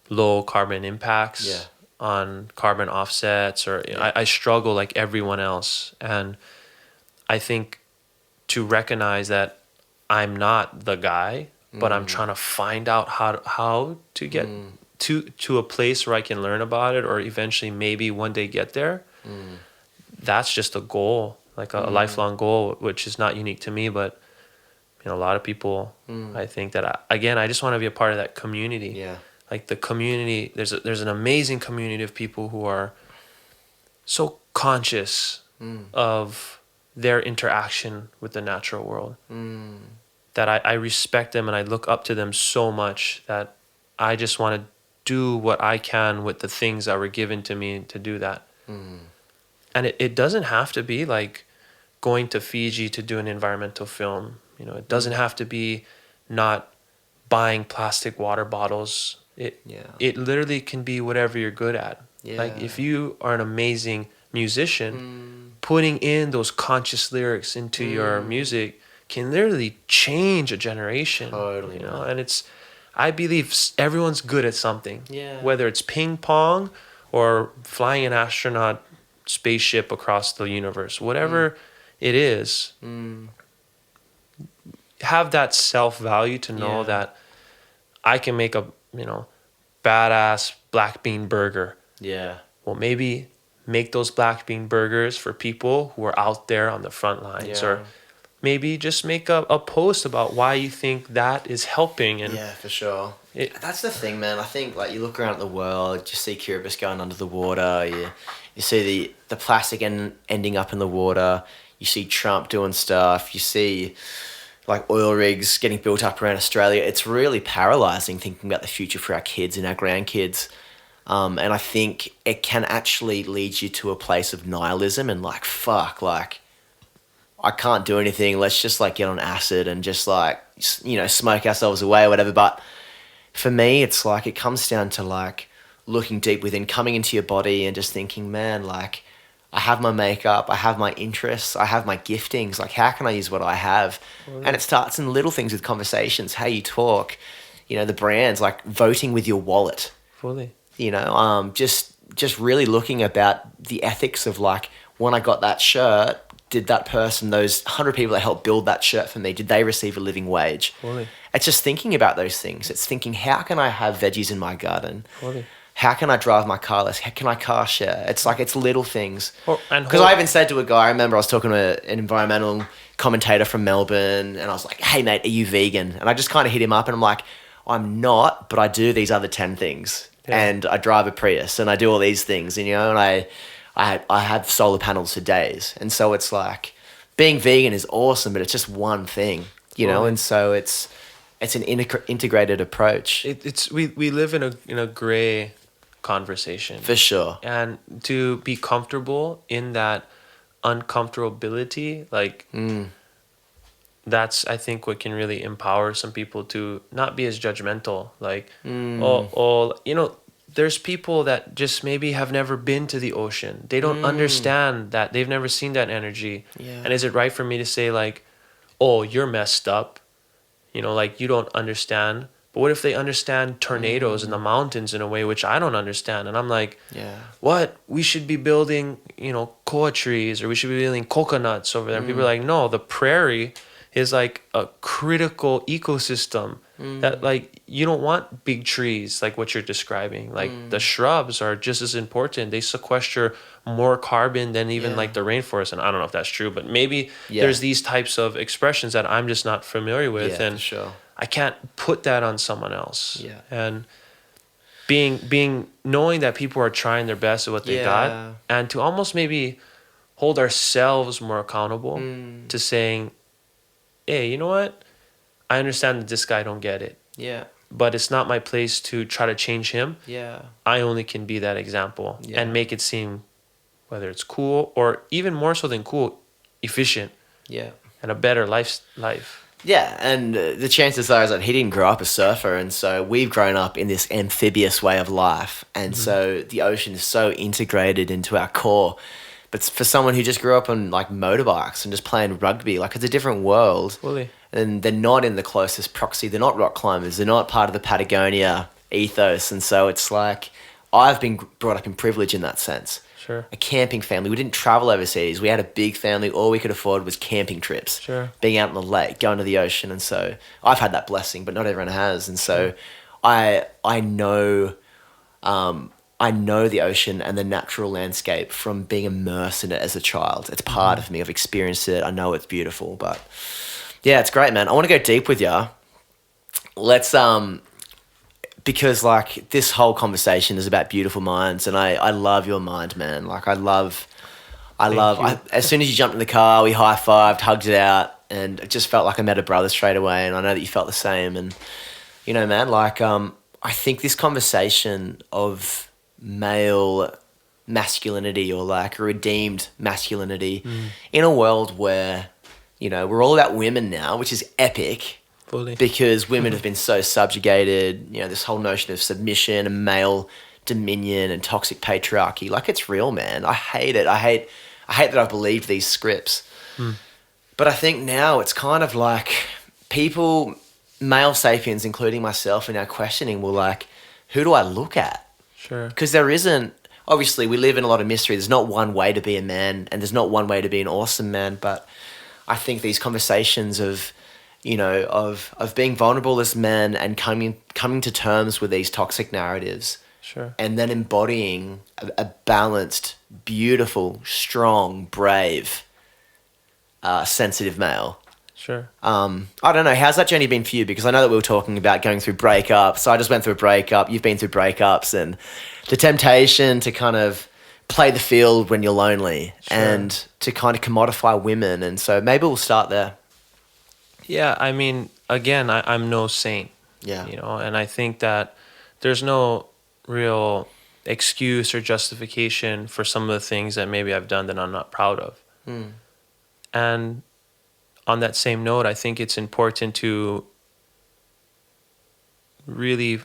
low carbon impacts, on carbon offsets, or I struggle like everyone else. And I think to recognize that I'm not the guy, but I'm trying to find out how to get to a place where I can learn about it, or eventually maybe one day get there. That's just a goal, like a lifelong goal, which is not unique to me, but a lot of people. I think that I just want to be a part of that community. Yeah. Like the community, there's an amazing community of people who are so conscious of their interaction with the natural world that I respect them and I look up to them so much that I just want to do what I can with the things that were given to me to do that. And it doesn't have to be like going to Fiji to do an environmental film. It doesn't have to be not buying plastic water bottles. It literally can be whatever you're good at. Yeah. Like if you are an amazing musician, putting in those conscious lyrics into your music can literally change a generation. Totally. And I believe everyone's good at something. Yeah. Whether it's ping pong or flying an astronaut spaceship across the universe, whatever it is. Have that self-value to know that I can make a, badass black bean burger. Yeah. Well, maybe make those black bean burgers for people who are out there on the front lines, or maybe just make a post about why you think that is helping. And for sure. That's the thing, man. I think like you look around at the world, you see Kiribati going under the water, you see the plastic ending up in the water, you see Trump doing stuff, you see like oil rigs getting built up around Australia. It's really paralyzing thinking about the future for our kids and our grandkids. And I think it can actually lead you to a place of nihilism and like, fuck, like, I can't do anything. Let's just like get on acid and just like, smoke ourselves away or whatever. But for me, it's like, it comes down to like looking deep within, coming into your body and just thinking, man, like, I have my makeup, I have my interests, I have my giftings. Like, how can I use what I have? And it starts in little things with conversations, how you talk, the brands, like voting with your wallet. Fully. Just really looking about the ethics of like, when I got that shirt, did that person, those 100 people that helped build that shirt for me, did they receive a living wage? Fully. It's just thinking about those things. It's thinking, how can I have veggies in my garden? Fully. How can I drive my car less? How can I car share? It's like, it's little things. Because I even said to a guy, I remember I was talking to an environmental commentator from Melbourne, and I was like, hey mate, are you vegan? And I just kind of hit him up and I'm like, I'm not, but I do these other 10 things. Yeah. And I drive a Prius and I do all these things, and I have solar panels for days. And so it's like, being vegan is awesome, but it's just one thing, and so it's an integrated approach. We live in a gray conversation. For sure. And to be comfortable in that uncomfortability, like that's, I think, what can really empower some people to not be as judgmental. Like, there's people that just maybe have never been to the ocean. They don't understand that. They've never seen that energy. Yeah. And is it right for me to say like, oh, you're messed up? Like you don't understand. But what if they understand tornadoes in the mountains in a way which I don't understand? And I'm like, what? We should be building, koa trees, or we should be building coconuts over there. And people are like, no, the prairie is like a critical ecosystem that like you don't want big trees like what you're describing. Like the shrubs are just as important. They sequester more carbon than even like the rainforest. And I don't know if that's true, but maybe there's these types of expressions that I'm just not familiar with. And for sure. I can't put that on someone else. Yeah. And knowing that people are trying their best at what they got, and to almost maybe hold ourselves more accountable to saying, hey, you know what? I understand that this guy don't get it. Yeah. But it's not my place to try to change him. Yeah. I only can be that example and make it seem, whether it's cool or even more so than cool, efficient. Yeah. And a better life. Yeah, and the chances are is that he didn't grow up a surfer, and so we've grown up in this amphibious way of life, and so the ocean is so integrated into our core. But for someone who just grew up on like motorbikes and just playing rugby, like it's a different world. Fully. And they're not in the closest proxy. They're not rock climbers. They're not part of the Patagonia ethos, and so it's like I've been brought up in privilege in that sense. Sure. A camping family. We didn't travel overseas. We had a big family. All we could afford was camping trips. Sure. Being out on the lake, going to the ocean. And so I've had that blessing, but not everyone has. And so I know the ocean and the natural landscape from being immersed in it as a child. It's part of me. I've experienced it. I know it's beautiful. But yeah, it's great, man. I want to go deep with you. Let's because like this whole conversation is about beautiful minds, and I love your mind, man. Like I love as soon as you jumped in the car, we high-fived, hugged it out, and it just felt like I met a brother straight away, and I know that you felt the same. And man, like I think this conversation of male masculinity, or like redeemed masculinity in a world where we're all about women now, which is epic. Fully. Because women have been so subjugated, this whole notion of submission and male dominion and toxic patriarchy, like it's real, man. I hate it. I hate that I've believed these scripts. But I think now it's kind of like people, male sapiens, including myself, in our questioning, will like, who do I look at? Sure. Because there isn't, obviously we live in a lot of mystery. There's not one way to be a man, and there's not one way to be an awesome man. But I think these conversations of being vulnerable as men and coming to terms with these toxic narratives. Sure. And then embodying a balanced, beautiful, strong, brave, sensitive male. Sure. I don't know. How's that journey been for you? Because I know that we were talking about going through breakups. So I just went through a breakup. You've been through breakups, and the temptation to kind of play the field when you're lonely and to kind of commodify women. And so maybe we'll start there. Yeah, I mean, again, I'm no saint. Yeah. And I think that there's no real excuse or justification for some of the things that maybe I've done that I'm not proud of. And on that same note, I think it's important to really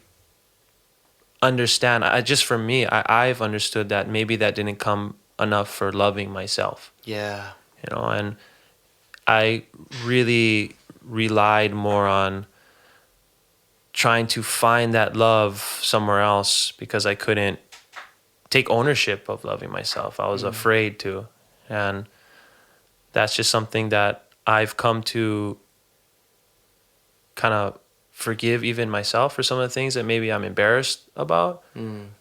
understand. Just for me, I've understood that maybe that didn't come enough for loving myself. Yeah. And I really relied more on trying to find that love somewhere else because I couldn't take ownership of loving myself. I was afraid to. And that's just something that I've come to kind of forgive even myself for some of the things that maybe I'm embarrassed about,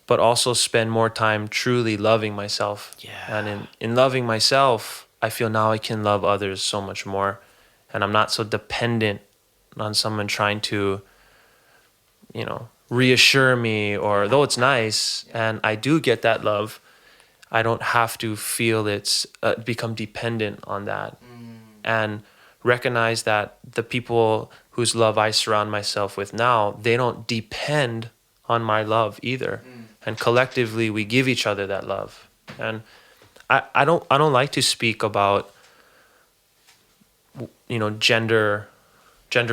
but also spend more time truly loving myself. Yeah. And in loving myself, I feel now I can love others so much more. And I'm not so dependent on someone trying to, reassure me, or though it's nice and I do get that love, I don't have to feel it's become dependent on that. And recognize that the people whose love I surround myself with now, they don't depend on my love either. And collectively we give each other that love. And I don't like to speak about, gender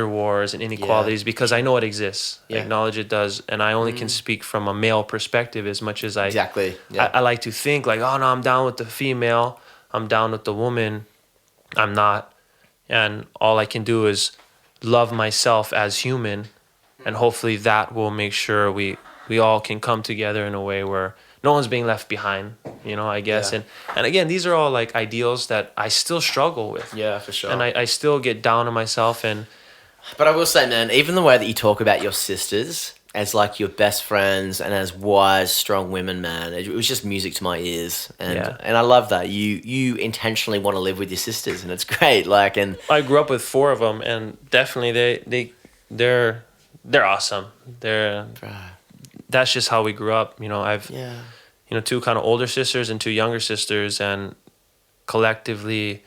wars and inequalities because I know it exists. I Yeah. acknowledge it does, and I only can speak from a male perspective as much as I Exactly. Yeah. I like to think like, oh no, I'm down with the female, I'm down with the woman. I'm not, and all I can do is love myself as human, and hopefully that will make sure we all can come together in a way where no one's being left behind, I guess. Yeah. And again, these are all like ideals that I still struggle with. Yeah, for sure. And I still get down on myself. And But I will say, man, even the way that you talk about your sisters as like your best friends and as wise, strong women, man, it was just music to my ears. And Yeah. and I love that. You intentionally want to live with your sisters, and it's great. Like, and I grew up with 4 of them, and definitely they're awesome. That's just how we grew up. I've yeah. 2 kind of older sisters and 2 younger sisters, and collectively,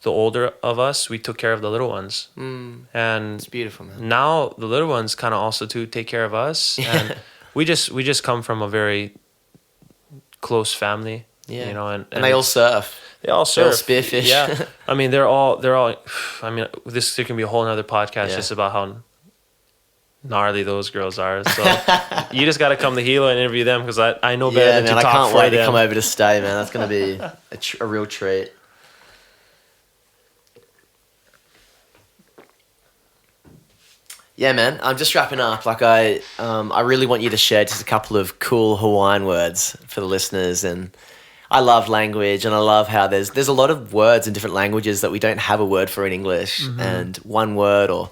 the older of us, we took care of the little ones. And It's beautiful, man. now the little ones kind of also too take care of us, and we just come from a very close family. Yeah. And And they all surf. they all They're all surf. spearfish. Yeah, I mean they're all. I mean, there can be a whole other podcast Yeah. just about how gnarly those girls are. So you just got to come to Hilo and interview them, because I know better Yeah, than man, to I talk can't for wait them. to come over to stay, man. That's going to be a real treat. Yeah, man. I'm just wrapping up. Like I really want you to share just a couple of cool Hawaiian words for the listeners. And I love language, and I love how there's a lot of words in different languages that we don't have a word for in English. And one word or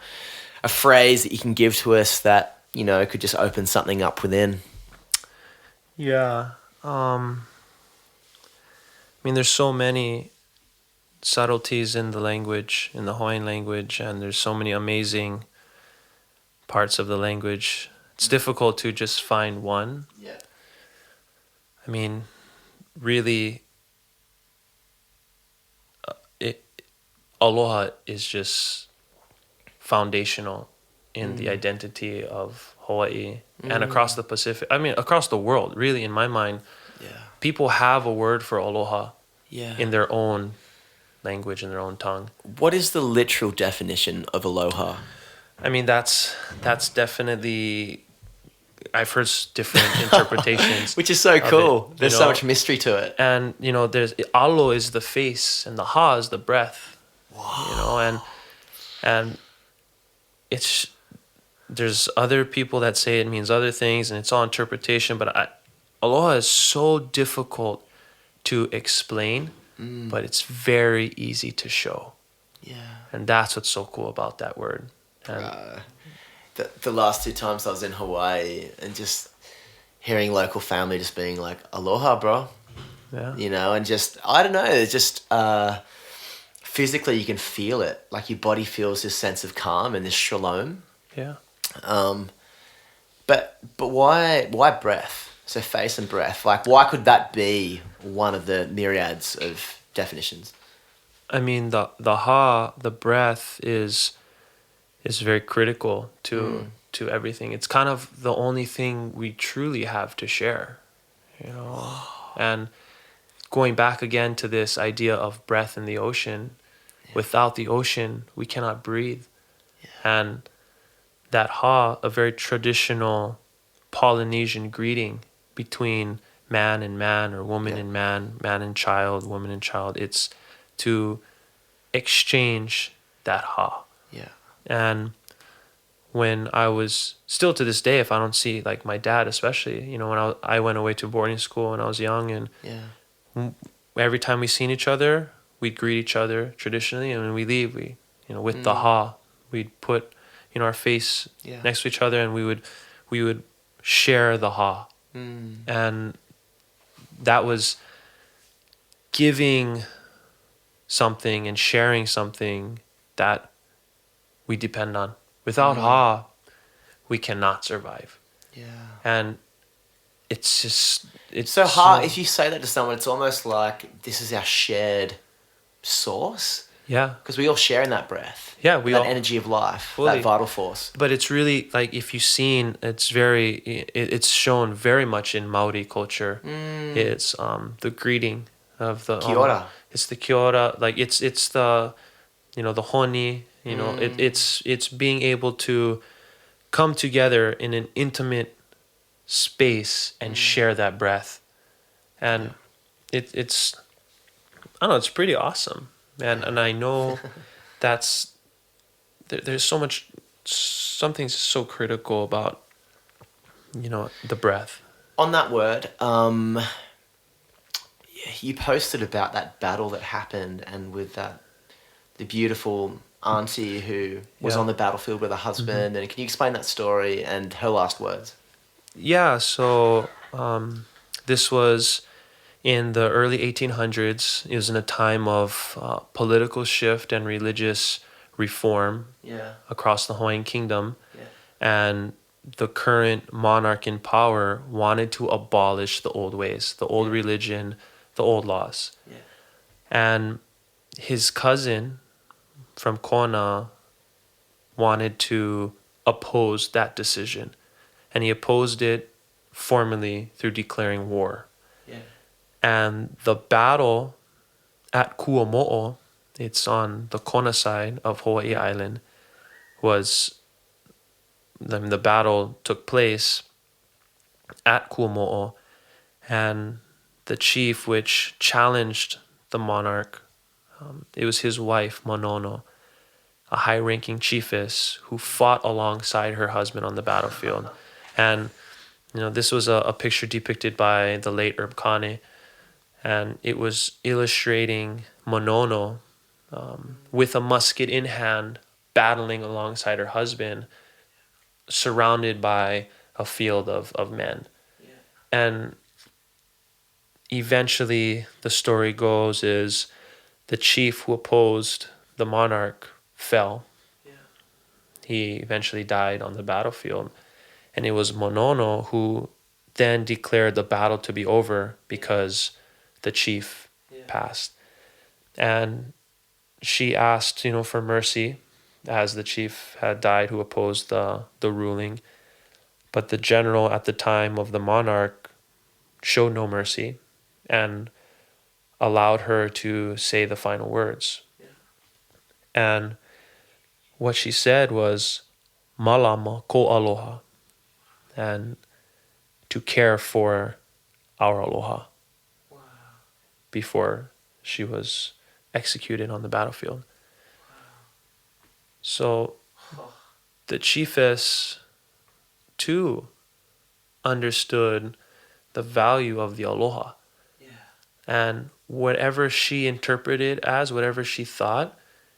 a phrase that you can give to us that could just open something up within. Yeah. I mean, there's so many subtleties in the language, in the Hawaiian language, and there's so many amazing parts of the language. It's difficult to just find one. Yeah. I mean, really, Aloha is just foundational in the identity of Hawaii and across the Pacific. I mean, across the world, really, in my mind. Yeah. People have a word for Aloha Yeah. in their own language, in their own tongue. What is the literal definition of aloha? I mean, that's definitely, I've heard different interpretations. Which is so of cool. it, There's so much mystery to it. And, there's, alo is the face and the ha is the breath. Wow. And there's other people that say it means other things, and it's all interpretation, but aloha is so difficult to explain, but it's very easy to show. Yeah. And that's what's so cool about that word. And The last 2 times I was in Hawaii and just hearing local family just being like, aloha, bro. yeah. And just, I don't know, it's just physically you can feel it. Like your body feels this sense of calm and this shalom. Yeah. But why breath? So face and breath. Like, why could that be one of the myriads of definitions? I mean, the ha, the breath is very critical to everything. It's kind of the only thing we truly have to share, And going back again to this idea of breath in the ocean, without the ocean, we cannot breathe. Yeah. And that ha, a very traditional Polynesian greeting between man and man, or woman and man and child, woman and child. It's to exchange that ha. Yeah. And when I was, still to this day, if I don't see, like my dad especially, when I went away to boarding school when I was young, and every time we seen each other, we'd greet each other traditionally, and when we leave, we, with the ha, we'd put, our face next to each other, and we would share the ha. And that was giving something and sharing something that we depend on. Without ha, we cannot survive. Yeah. And it's So ha, if you say that to someone, it's almost like this is our shared source. Yeah. Because we all share in that breath. Yeah, we that all, energy of life, fully. that vital force. But it's really like, if you've seen, it's shown very much in Maori culture. It's the greeting. of the Kia ora. it's the kia ora, like it's the, you know, the honi, you know, it's being able to come together in an intimate space and share that breath. And it's I don't know, it's pretty awesome, man. And I know that's there's so much, something so critical about, you know, the breath. On that word, you posted about that battle that happened, and with the beautiful auntie who was on the battlefield with her husband. And can you explain that story and her last words? Yeah, so this was in the early 1800s. It was in a time of political shift and religious reform across the Hawaiian Kingdom. And the current monarch in power wanted to abolish the old ways, the old religion, the old laws. And his cousin from Kona wanted to oppose that decision. And he opposed it formally through declaring war. And the battle at Kuomo'o, it's on the Kona side of Hawaii Island, the battle took place at Kuomo'o, and the chief which challenged the monarch, it was his wife, Monono, a high-ranking chiefess who fought alongside her husband on the battlefield. And, you know, this was a picture depicted by the late Herb Kane, and it was illustrating Monono with a musket in hand, battling alongside her husband, surrounded by a field of men. And eventually, the story goes, is the chief who opposed the monarch fell. He eventually died on the battlefield. And it was Monono who then declared the battle to be over because the chief passed. And she asked, you know, for mercy, as the chief had died who opposed the ruling. But the general at the time of the monarch showed no mercy and allowed her to say the final words. And what she said was, "Malama ko aloha," and to care for our aloha, before she was executed on the battlefield. So the chiefess too understood the value of the aloha. And whatever she interpreted as, whatever she thought,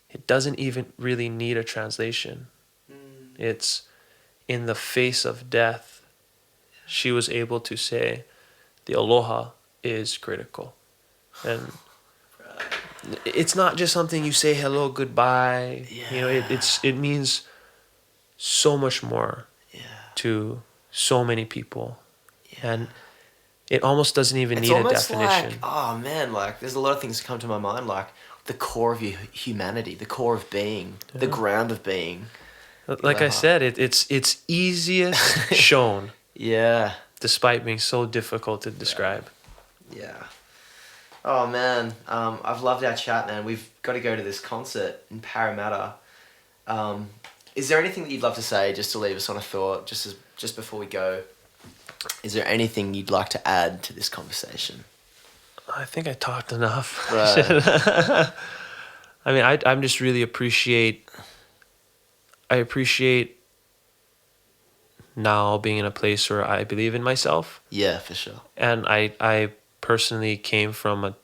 it doesn't even really need a translation. It's in the face of death, she was able to say, the aloha is critical. And it's not just something you say hello, goodbye. You know, it means so much more to so many people. And it almost doesn't even need a definition. Like, oh man, like there's a lot of things that come to my mind, like the core of your humanity, the core of being, the ground of being. Like I said, it's easiest shown. Despite being so difficult to describe. Oh man, I've loved our chat, man. We've got to go to this concert in Parramatta. Is there anything that you'd love to say, just to leave us on a thought, just before we go? Is there anything you'd like to add to this conversation? I think I talked enough. Right. I mean, I'm just really appreciate now being in a place where I believe in myself. Yeah, for sure. And I personally came from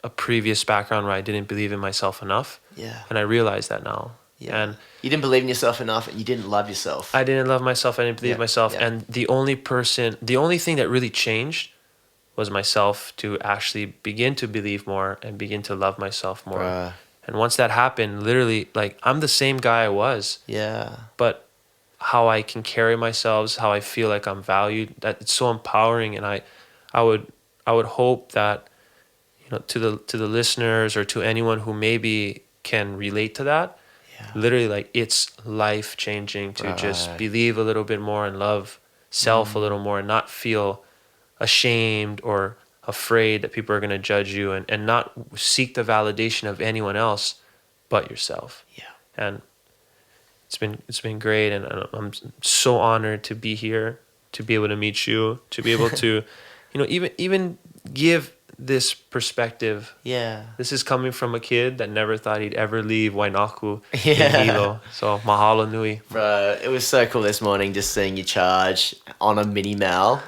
a previous background where I didn't believe in myself enough. And I realize that now. And you didn't believe in yourself enough, and you didn't love yourself. I didn't love myself. I didn't believe myself. And the only thing that really changed was myself, to actually begin to believe more and begin to love myself more. And once that happened, literally, like, I'm the same guy I was. But how I can carry myself, how I feel like I'm valued, that it's so empowering. And I would hope that, you know, to the listeners or to anyone who maybe can relate to that, literally, like, it's life changing to just believe a little bit more and love self a little more, and not feel ashamed or afraid that people are going to judge you, and not seek the validation of anyone else but yourself. Yeah. And it's been great, and I'm so honored to be here, to be able to meet you, to be able to, even give this perspective. Yeah. This is coming from a kid that never thought he'd ever leave Wainaku Yeah. in Hilo. So mahalo nui. Bro, it was so cool this morning just seeing you charge on a mini mal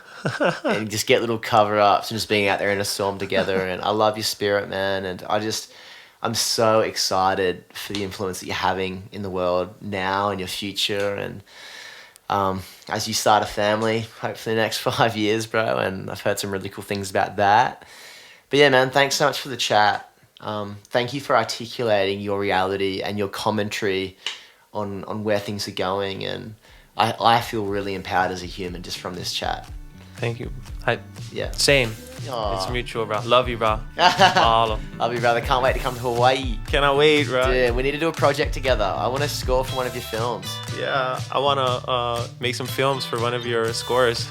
and just get little cover-ups and just being out there in a storm together. And I love your spirit, man. And I'm so excited for the influence that you're having in the world now and your future. And as you start a family, hopefully the next 5 years, bro. And I've heard some really cool things about that. But yeah, man, thanks so much for the chat. Thank you for articulating your reality and your commentary on where things are going. And I feel really empowered as a human just from this chat. Thank you. Yeah. Same. Aw. It's mutual, bro. Love you, bro. Mahalo. Love you, brother. Can't wait to come to Hawaii. Cannot wait, bro. Dude, we need to do a project together. I want to score for one of your films. Yeah, I want to make some films for one of your scores.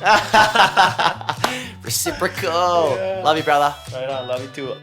Reciprocal. Love you, brother. Right on. Love you too.